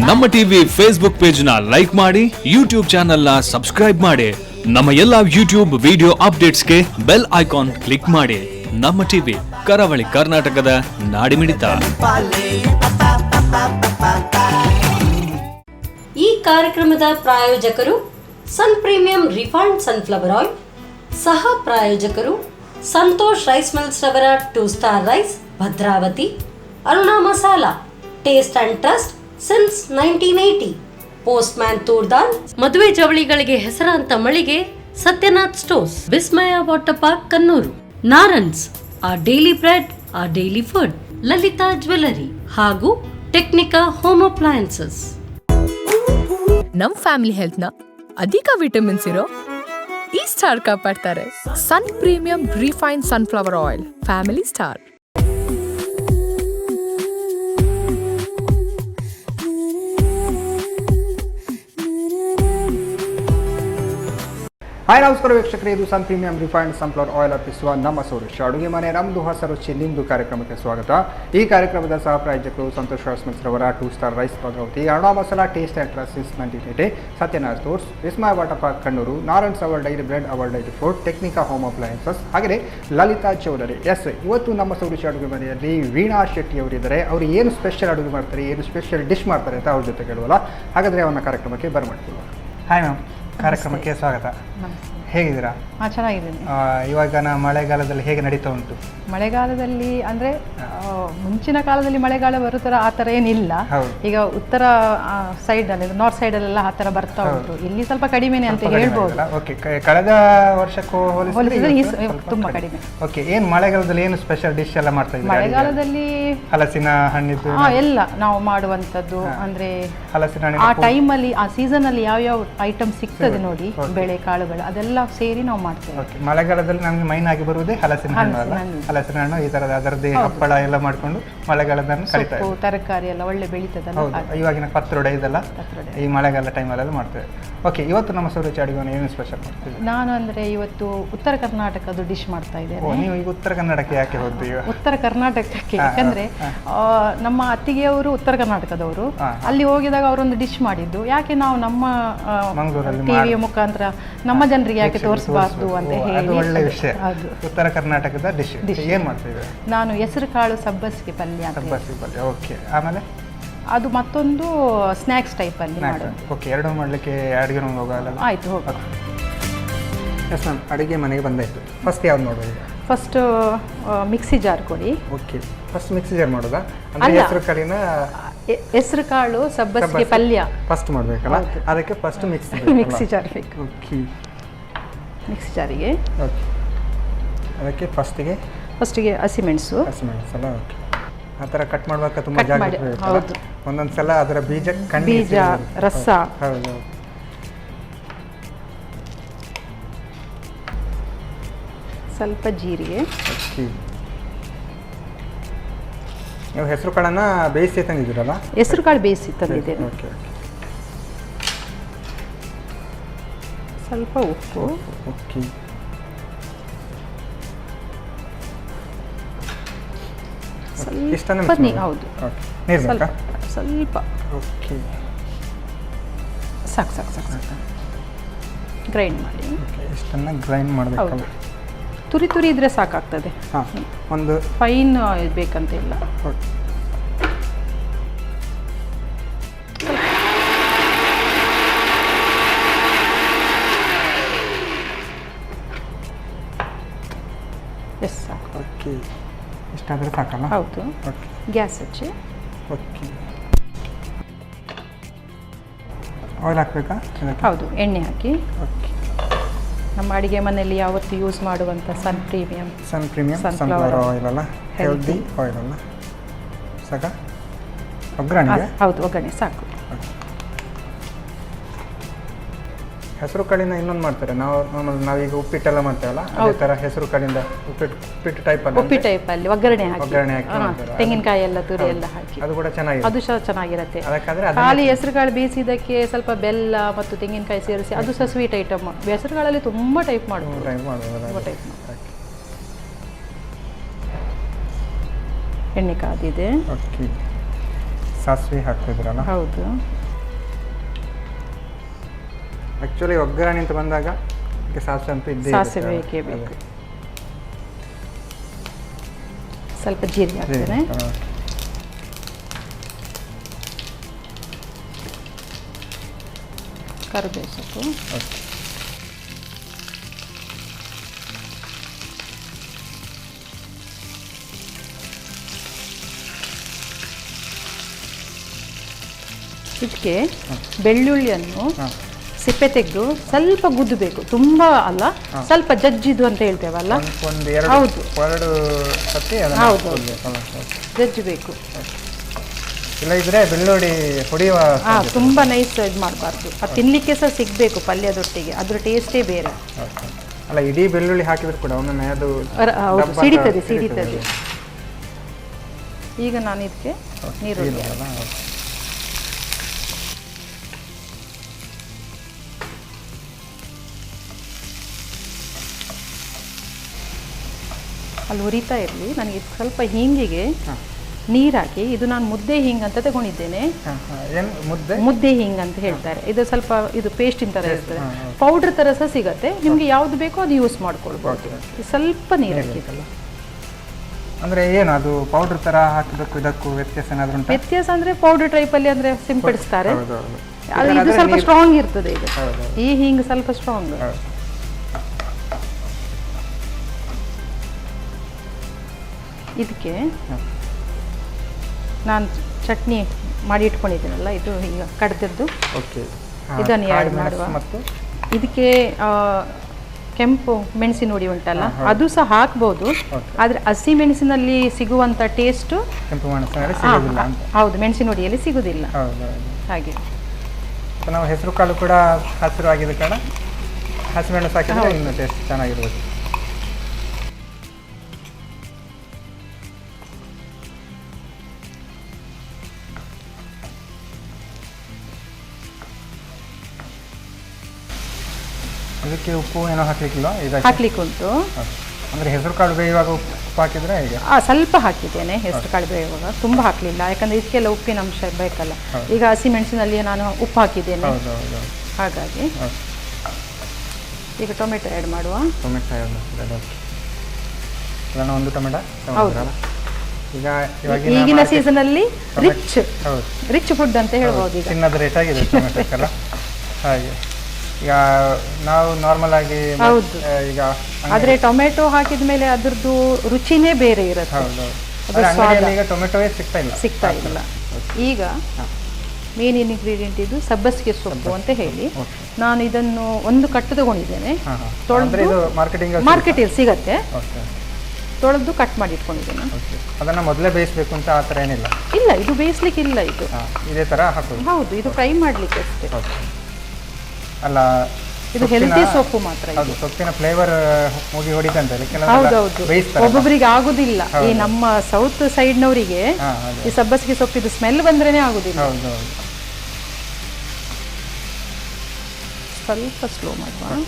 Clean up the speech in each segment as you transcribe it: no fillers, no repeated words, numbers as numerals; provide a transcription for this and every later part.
ನಮ್ಮ TV Facebook page ನ like ಮಾಡಿ, ಯೂಟ್ಯೂಬ್ ಚಾನೆಲ್ ನ ಸಬ್ಸ್ಕ್ರೈಬ್ ಮಾಡಿ. ನಮ್ಮ ಎಲ್ಲಾ ಯೂಟ್ಯೂಬ್ ವಿಡಿಯೋ ಅಪ್ಡೇಟ್ಸ್ಗೆ ಬೆಲ್ ಐಕಾನ್ ಕ್ಲಿಕ್ ಮಾಡಿ. ನಮ್ಮ ಟಿವಿ ಕರಾವಳಿ ಕರ್ನಾಟಕದ ನಾಡಿಮಿಡಿತ. ಈ ಕಾರ್ಯಕ್ರಮದ ಪ್ರಾಯೋಜಕರು Sun premium refined sunflower oil, ಸಹ ಪ್ರಾಯೋಜಕರು ಸಂತೋಷ್ ರೈಸ್ ಮಿಲ್ಸ್ ರವರ 2 star rice, Bhadravati, Aruna masala, taste and trust since 1980, postman toor dal, ಮದುವೆ ಜವಳಿಗಳಿಗೆ ಹೆಸರಾಂತ ಮಳಿಗೆ Satyanath stores, Vismaya water park Kannur, Narans a daily bread a daily food, Lalitha jewellery ಹಾಗೂ ಟೆಕ್ನಿಕಾ ಹೋಮ್ ಅಪ್ಲಯನ್ಸಸ್. ನಮ್ ಫ್ಯಾಮಿಲಿ ಹೆಲ್ತ್ ನ ಅಧಿಕ ವಿಟಮಿನ್ಸ್ ಇರೋ ಈ ಸ್ಟಾರ್ ಕಾಪಾಡ್ತಾರೆ. Sun premium refined sunflower oil, family star. Hi ನಮಸ್ಕಾರ ವೀಕ್ಷಕರೇ, ಇದು Sun premium refined sunflower oil ಅರ್ಪಿಸುವ ನಮ್ಮ ಸೌರುಷ ಅಡುಗೆ ಮನೆ ನಮ್ಮದು ಹೊಸ ರುಚಿ ನಿಮ್ಮದು ಕಾರ್ಯಕ್ರಮಕ್ಕೆ ಸ್ವಾಗತ. ಈ ಕಾರ್ಯಕ್ರಮದ ಸಹ ಪ್ರಾಯೋಜಕರು ಸಂತೋಷ್ ರೈಸ್ ಮಿಲ್ಸ್ ರವರ 2 star rice, Bhadravati, Aruna masala, taste and trust since 1980, Satyanath stores, Vismaya water park Kannur, Narans our dairy bread our dairy food, Technica home appliances, ಹಾಗೆಯೇ ಲಲಿತಾ ಜ್ಯುವೆಲರಿ. ಇವತ್ತು ನಮ್ಮ ಸೌರುಷ ಅಡುಗೆ ಮನೆಯಲ್ಲಿ ವೀಣಾ ಶೆಟ್ಟಿ ಅವರಿದ್ದಾರೆ. ಅವರು ಏನು ಸ್ಪೆಷಲ್ ಅಡುಗೆ ಮಾಡ್ತಾರೆ, ಏನು ಸ್ಪೆಷಲ್ ಡಿಶ್ ಮಾಡ್ತಾರೆ ಅಂತ ಅವ್ರ ಜೊತೆ ಕೇಳುವಲ್ಲ. ಹಾಗಾದರೆ ಅವನ ಕಾರ್ಯಕ್ರಮಕ್ಕೆ ಬರ್ಮಾಡ್ತೀವಿ. ಹಾಯ್ ಮ್ಯಾಮ್, ಕಾರ್ಯಕ್ರಮಕ್ಕೆ ಸ್ವಾಗತ. ಹೇಗಿದ್ದೀರಾ? ಚೆನ್ನಾಗಿದ್ದೀನಿ. ಇವಾಗ ಮಳೆಗಾಲದಲ್ಲಿ ಹೇಗೆ ನಡೀತಾ ಉಂಟು? ಮಳೆಗಾಲದಲ್ಲಿ ಅಂದರೆ ಮುಂಚಿನ ಕಾಲದಲ್ಲಿ ಮಳೆಗಾಲ ಬರೋ ಥರ ಆ ಥರ ಏನಿಲ್ಲ. ಈಗ ಉತ್ತರ ಸೈಡಲ್ಲಿ, ನಾರ್ತ್ ಸೈಡಲ್ಲೆಲ್ಲ ಆ ಥರ ಬರ್ತಾ ಉಂಟು. ಇಲ್ಲಿ ಸ್ವಲ್ಪ ಕಡಿಮೆನೆ ಅಂತ ಹೇಳ್ಬೋದು. ಓಕೆ, ಕಳೆದ ವರ್ಷಕ್ಕೂ ಹೋಲಿಸಿದ್ರೆ ತುಂಬ ಕಡಿಮೆ. ಓಕೆ, ಏನು ಮಳೆಗಾಲದಲ್ಲಿ ಏನು ಸ್ಪೆಷಲ್ ಡಿಶ್ ಎಲ್ಲ ಮಾಡ್ತಾ ಇದ್ದೀರಾ? ಮಳೆಗಾಲದಲ್ಲಿ ಹಲಸಿನ ಹಣ್ಣಿದ್ದು ಎಲ್ಲ ನಾವು ಮಾಡುವಂಥದ್ದು. ಅಂದರೆ ಹಲಸಿನ ಹಣ್ಣಿನ ಆ ಟೈಮಲ್ಲಿ, ಆ ಸೀಸನಲ್ಲಿ ಯಾವ್ಯಾವ ಐಟಮ್ ಸಿಗ್ತದೆ ನೋಡಿ, ಬೆಳೆ ಕಾಳುಗಳು ಅದೆಲ್ಲ ಸೇರಿ ನಾವು ಮಾಡ್ತೇವೆ. ಓಕೆ, ಮಳೆಗಾಲದಲ್ಲಿ ನಮಗೆ ಮೈನ್ ಆಗಿ ಬರುವುದೇ ಹಲಸಿನ ಹಣ್ಣು ಅಲ್ಲ? ಹಲಸಿನ ಹಣ್ಣು ಈ ಥರದ ಅದರದ್ದೇ ಹಪ್ಪಳ ಎಲ್ಲ ಮಾಡಿಕೊಂಡು ಮಳೆಗಾಲದಲ್ಲಿ ಕರಿತಾರೆ. ತರಕಾರಿ ಎಲ್ಲ ಒಳ್ಳೆ ಬೆಳೀತದಲ್ಲ. ಹೌದು, ಇವಾಗಿನ ಪತ್ರೊಡೆ ಇದೆಲ್ಲ ಈ ಮಳೆಗಾಲ ಟೈಮಲ್ಲೆಲ್ಲ ಮಾಡ್ತೇವೆ. ಓಕೆ, ಇವತ್ತು ನಮ್ಮ ಸೌರುಚಿ ಅಡುಗೆ ಏನು ಸ್ಪೆಷಲ್ ಮಾಡ್ತೀವಿ? ನಾನು ಅಂದರೆ ಇವತ್ತು ಉತ್ತರ ಕರ್ನಾಟಕದ ಡಿಶ್ ಮಾಡ್ತಾ ಇದ್ದೇನೆ. ನೀವು ಈಗ ಉತ್ತರ ಕನ್ನಡಕ್ಕೆ ಯಾಕೆ ಹೋದ್ರಿ? ಉತ್ತರ ಕರ್ನಾಟಕಕ್ಕೆ ಯಾಕಂದರೆ ನಮ್ಮ ಅತ್ತಿಗೆಯವರು ಉತ್ತರ ಕರ್ನಾಟಕದವರು. ಅಲ್ಲಿ ಹೋಗಿದಾಗ ಅವರೊಂದು ಡಿಶ್ ಮಾಡಿದ್ದು, ಯಾಕೆ ನಾವು ನಮ್ಮ ಮಂಗಳೂರಲ್ಲಿ ಟಿವಿಯ ಮುಖಾಂತರ ನಮ್ಮ ಜನರಿಗೆ ಯಾಕೆ ತೋರಿಸಬಾರ್ದು ಅಂತ ಹೇಳಿ. ಒಳ್ಳೆ ವಿಷಯ. ಉತ್ತರ ಕರ್ನಾಟಕದ ಡಿಶ್ ಏನು ಮಾಡ್ತೀವಿ? ನಾನು ಹೆಸರು ಕಾಳು ಸಬ್ಬಸಿಗೆ ಪಲ್ಯ. ಸಬ್ಬಸಿಗೆ ಪಲ್ಯ, ಓಕೆ. ಆಮೇಲೆ ಅದು ಮತ್ತೊಂದು ಸ್ನ್ಯಾಕ್ಸ್ ಟೈಪಲ್ಲಿ ಮಾಡೋದು. ಓಕೆ, ಎರಡು ಮಾಡಲಿಕ್ಕೆ ಅಡುಗೆ ರೂಮ್ ಹೋಗಲ್ಲ? ಆಯಿತು, ಹೋಗಿ. ಎಸ್ ಮ್ಯಾಮ್, ಅಡುಗೆ ಮನೆಗೆ ಬಂದಾಯಿತು. ಫಸ್ಟ್ ಯಾವ್ದು ನೋಡೋದು? ಫಸ್ಟ್ ಮಿಕ್ಸಿ ಜಾರ್ ಕೊಡಿ. ಓಕೆ, ಫಸ್ಟ್ ಮಿಕ್ಸಿ ಜಾರ್ ಮಾಡೋದಾ? ಅಂದರೆ ಹೆಸರು ಕಾಳಿನ ಹೆಸರು ಕಾಳು ಸಬ್ಬಸಿಗೆ ಪಲ್ಯ ಫಸ್ಟ್ ಮಾಡಬೇಕಲ್ಲ, ಅದಕ್ಕೆ ಫಸ್ಟ್ ಮಿಕ್ಸಿ ಜಾರ್ ಬೇಕು. ಓಕೆ, ಮಿಕ್ಸಿ ಜಾರಿಗೆ ಓಕೆ, ಅದಕ್ಕೆ ಫಸ್ಟಿಗೆ ಹಸಿಮೆಣಸು ಅಲ್ಲ? ಓಕೆ, ಆ ಥರ ಕಟ್ ಮಾಡುವಾಗ ತುಂಬ ಜಾಗ್ರತೆ ಬೇಕು. ಒಂದೊಂದು ಸಲ ಅದರ ಬೀಜ ರಸ. ಹೌದು. ಸ್ವಲ್ಪ ಜೀರಿಗೆ. ಓಕೆ, ನೀವು ಹೆಸರು ಕಾಳನ್ನು ಬೇಯಿಸಿ ತಂದಿದ್ದೀರಲ್ಲ? ಹೆಸರು ಕಾಳು ಬೇಯಿಸಿ ತಂದಿದ್ದೇನೆ. Okay okay. ಸ್ವಲ್ಪ ಉಪ್ಪು. ಓಕೆ, ಸ್ವಲ್ಪ ನೀರು. ಹೌದು, ನೀರು ಬೇಕಾ? ಸ್ವಲ್ಪ. ಓಕೆ, ಸಾಕು ಸಾಕು ಸಾಕು ಸಾಕು. ಗ್ರೈಂಡ್ ಮಾಡಿ. ಇಷ್ಟನ್ನು ಗ್ರೈಂಡ್ ಮಾಡಬೇಕಲ್ಲ? ತುರಿ ತುರಿ ಇದ್ರೆ ಸಾಕಾಗ್ತದೆ. ಹಾಂ, ಒಂದು ಫೈನ್ ಬೇಕಂತ ಇಲ್ಲ. ಓಕೆ, ಎಸ್ ಸಾಕು. ಓಕೆ, ಇಷ್ಟಾದರೆ ಸಾಕಲ್ಲ? ಹೌದು. ಓಕೆ, ಗ್ಯಾಸ್ ಹಚ್ಚಿ. ಓಕೆ, ಆಯಿಲ್ ಹಾಕಬೇಕಾ? ಹೌದು, ಎಣ್ಣೆ ಹಾಕಿ. ಓಕೆ, ನಮ್ಮ ಅಡುಗೆ ಮನೆಯಲ್ಲಿ ಯಾವತ್ತು ಯೂಸ್ ಮಾಡುವಂಥ ಸನ್ ಪ್ರೀಮಿಯಂ ಸನ್ಫ್ಲವರ್ ಆಯಿಲ್ ಅಲ್ಲ? ಹೆಲ್ದಿ ಆಯಿಲ್ ಅಲ್ಲ? ಸಾಕ? ಒಗ್ಗರಣೆ? ಹೌದು, ಒಗ್ಗರಣೆ ಸಾಕು. ಹೆಸರು ಕಾಳಿನ ಇನ್ನೊಂದು ಮಾಡ್ತಾರೆ. ನಾವೀಗ ಉಪ್ಪಿಟ್ಟೆಲ್ಲ ಮಾಡ್ತೇವಲ್ಲ, ಅದೇ ಥರ ಹೆಸರು ಕಾಳಿಂದ ಉಪ್ಪಿಟ್ಟು ಟೈಪಲ್ಲಿ ಒಗ್ಗರಣೆ ಹಾಕಿ ತೆಂಗಿನಕಾಯಿ ಎಲ್ಲ ತುರಿ ಎಲ್ಲ ಹಾಕಿ ಅದು ಕೂಡ ಚೆನ್ನಾಗಿ, ಅದು ಸಹ ಚೆನ್ನಾಗಿರುತ್ತೆ. ಖಾಲಿ ಹೆಸರು ಕಾಳು ಬೇಯಿಸಿದ್ದಕ್ಕೆ ಸ್ವಲ್ಪ ಬೆಲ್ಲ ಮತ್ತು ತೆಂಗಿನಕಾಯಿ ಸೇರಿಸಿ ಅದು ಸಹ ಸ್ವೀಟ್ ಐಟಮ್. ಹೆಸರು ಕಾಳಲ್ಲಿ ತುಂಬ ಟೈಪ್ ಮಾಡ್ಬೋದು. ಎಣ್ಣೆ ಕಾದಿದೆ, ಸಾಸಿವೆ ಹಾಕ್ತಿದ್ರಲ್ಲ? ಹೌದು. ಆ್ಯಕ್ಚುಲಿ ಒಗ್ಗರಣೆ ಅಂತ ಬಂದಾಗ ಸಾಸಿವೆ ಅಂತೂ ಇದ್ದೇ ಸಾಸಿವೆ ಬೇಕೇ ಬೇಕು. ಸ್ವಲ್ಪ ಜೀರಿಗೆ ಹಾಕ್ತೇನೆ. ಕರಿಬೇವು ಸೊಪ್ಪು. ಇದಕ್ಕೆ ಬೆಳ್ಳುಳ್ಳಿಯನ್ನು ಸಿಪ್ಪೆ ತೆಗೆದು ಸ್ವಲ್ಪ ಗುದ್ದಬೇಕು, ತುಂಬಾ ಅಲ್ಲ, ಸ್ವಲ್ಪ ಜಜ್ಜಿದು ಅಂತ ಹೇಳ್ತೇವಲ್ಲ, ಹೌದು ಹೌದು ಜಜ್ಜಬೇಕು. ಇಲ್ಲ ಇದ್ರೆ ಬೆಳ್ಳುಳ್ಳಿ ಹೊಡೆಯುವ ತುಂಬಾ ನೈಸ್ ಇದು ಮಾಡಬಾರ್ದು, ಅದು ತಿನ್ಲಿಕ್ಕೆ ಸಹ ಸಿಗಬೇಕು ಪಲ್ಯದೊಟ್ಟಿಗೆ, ಅದ್ರ ಟೇಸ್ಟೇ ಬೇರೆ. ಅಲ್ಲ ಇಡೀ ಬೆಳ್ಳುಳ್ಳಿ ಹಾಕಿದ್ರು ಕೂಡ ಒಮ್ಮೊಮ್ಮೆ ಅದು ಸಿಡಿತದೆ. ಈಗ ನಾನು ಇದಕ್ಕೆ ನೀರುಳ್ಳಿ ಅಲ್ಲಿ ಉರಿತಾ ಇರಲಿ. ನನಗೆ ಸ್ವಲ್ಪ ಹಿಂಗಿಗೆ ನೀರು ಹಾಕಿ, ಇದು ನಾನು ಮುದ್ದೆ ಹಿಂಗ್ ಅಂತ ತಗೊಂಡಿದ್ದೇನೆ. ಮುದ್ದೆ ಹಿಂಗ್ ಅಂತ ಹೇಳ್ತಾರೆ. ಇದು ಸ್ವಲ್ಪ ಇದು ಪೇಸ್ಟಿನ ಥರ ಇರ್ತದೆ, ಪೌಡ್ರ್ ಥರ ಸಹ ಸಿಗತ್ತೆ. ನಿಮಗೆ ಯಾವ್ದು ಬೇಕೋ ಅದು ಯೂಸ್ ಮಾಡ್ಕೊಳ್ಬೋದು. ಸ್ವಲ್ಪ ನೀರು ಹಾಕಿದಲ್ಲ ಅಂದ್ರೆ ಏನು ಅದು ಪೌಡರ್ ತರ ಹಾಕಬೇಕು, ಇದಕ್ಕೂ ವ್ಯತ್ಯಾಸ ಏನಾದರೂ ಉಂಟಾ? ವ್ಯತ್ಯಾಸ ಅಂದ್ರೆ ಪೌಡರ್ ಟೈಪ್ ಅಲ್ಲಿ ಅಂದ್ರೆ ಸಿಂಪಡಿಸ್ತಾರೆ, ಇದು ಸ್ವಲ್ಪ ಸ್ಟ್ರಾಂಗ್ ಇರ್ತದೆ. ಇದು ಈ ಹಿಂಗ್ ಸ್ವಲ್ಪ ಸ್ಟ್ರಾಂಗ್. ಇದಕ್ಕೆ ನಾನು ಚಟ್ನಿ ಮಾಡಿ ಇಟ್ಕೊಂಡಿದ್ದೀನಲ್ಲ, ಇದು ಈಗ ಕಡ್ದದ್ದು, ಇದನ್ನು ಆ್ಯಡ್ ಮಾಡುವ. ಇದಕ್ಕೆ ಕೆಂಪು ಮೆಣಸಿನ ಹುಡಿ ಉಂಟಲ್ಲ, ಅದು ಸಹ ಹಾಕ್ಬೋದು. ಆದರೆ ಹಸಿ ಮೆಣಸಿನಲ್ಲಿ ಸಿಗುವಂಥ ಟೇಸ್ಟು ಹೌದು ಮೆಣಸಿನ ಹುಡಿಯಲ್ಲಿ ಸಿಗುವುದಿಲ್ಲ. ಹಾಗೆ ನಾವು ಹೆಸರು ಕಾಳು ಕೂಡ ಹಸಿರು ಆಗಿದ ಕಾರಣ ಹಸಿಮೆಣಸು ಹಾಕಿದ್ರೆ ಇನ್ನು ಟೇಸ್ಟ್ ಚೆನ್ನಾಗಿರ್ಬೋದು. ಇದಕ್ಕೆ ಉಪ್ಪು ಏನೋ ಹಾಕ್ಲಿಕ್ಕಿಲ್ಲ? ಹಾಕ್ಲಿಕ್ಕೆ ಉಂಟು. ಅಂದರೆ ಹೆಸರು ಕಾಳು ಬೇಯುವಾಗ ಉಪ್ಪು ಹಾಕಿದ್ರೆ ಹೇಗೆ? ಸ್ವಲ್ಪ ಹಾಕಿದ್ದೇನೆ ಹೆಸರು ಕಾಳು ಬೇಯುವಾಗ, ತುಂಬ ಹಾಕಲಿಲ್ಲ, ಯಾಕಂದರೆ ಇದಕ್ಕೆಲ್ಲ ಉಪ್ಪಿನ ಅಂಶ ಬೇಕಲ್ಲ. ಈಗ ಹಸಿ ಮೆಣಸಿನಲ್ಲಿ ನಾನು ಉಪ್ಪು ಹಾಕಿದ್ದೇನೆ, ಹಾಗಾಗಿ. ಈಗ ಟೊಮೆಟೊ ಆ್ಯಡ್ ಮಾಡುವ. ಟೊಮೆಟೊ ಆ್ಯಡ್ ಮಾಡಿದ್ರೆ ಅದನ್ನು ಒಂದು ಟೊಮೆಟೊ. ಹೌದು, ಈಗ ಈಗಿನ ಸೀಸನಲ್ಲಿ ರಿಚ್ ಫುಡ್ ಅಂತ ಹೇಳ್ಬೋದು. ಈಗ ಚಿನ್ನದ ರೇಟ್ ಆಗಿದೆ ಟೊಮೆಟೊಕ್ಕೆಲ್ಲ. ಹಾಗೆ ಈಗ ನಾವು ನಾರ್ಮಲ್ ಆಗಿ ಹೌದು, ಈಗ ಆದರೆ ಟೊಮೆಟೊ ಹಾಕಿದ ಮೇಲೆ ಅದ್ರದ್ದು ರುಚಿನೇ ಬೇರೆ ಇರುತ್ತೆ. ಈಗ ಟೊಮೆಟೊವೇ ಸಿಗ್ತಾ ಇಲ್ಲ. ಈಗ ಮೇನ್ ಇಂಗ್ರೀಡಿಯೆಂಟ್ ಇದು ಸಬ್ಬಸಿಗೆ ಸೊಪ್ಪು ಅಂತ ಹೇಳಿ, ನಾನು ಇದನ್ನು ಒಂದು ಕಟ್ಟು ತಗೊಂಡಿದ್ದೇನೆ. ತೊಳೆದು ಮಾರ್ಕೆಟಲ್ಲಿ ಸಿಗತ್ತೆ, ತೊಳೆದು ಕಟ್ ಮಾಡಿ ಇಟ್ಕೊಂಡಿದ್ದೇನೆ. ಅದನ್ನು ಮೊದಲೇ ಬೇಯಿಸಬೇಕು ಅಂತ ಆ ಥರ ಏನಿಲ್ಲ? ಇಲ್ಲ, ಇದು ಬೇಯಿಸ್ಲಿಕ್ಕಿಲ್ಲ, ಇದು ಇದೇ ಥರ ಹಾಕೋದು. ಹೌದು, ಇದು ಫ್ರೈ ಮಾಡಲಿಕ್ಕೆ ಅಷ್ಟೇ. ಅಲ್ಲ, ಇದು ಹೆಲ್ತಿ ಸೊಪ್ಪು ಮಾತ್ರ. ಹೌದು, ಸೊಪ್ಪಿನ ಫ್ಲೇವರ್ ಹೋಗಿ ಹೊಡಿತಂತೆ. ಹೌದೌದು, ಒಬ್ಬೊಬ್ಬರಿಗೆ ಆಗುದಿಲ್ಲ. ಈ ನಮ್ಮ ಸೌತ್ ಸೈಡ್ನವರಿಗೆ ಈ ಸಬ್ಬಸಿಗೆ ಸೊಪ್ಪಿದು ಸ್ಮೆಲ್ ಬಂದ್ರೇನೆ ಆಗುದಿಲ್ಲ. ಸ್ವಲ್ಪ ಸ್ಲೋ ಮಾಡುವ.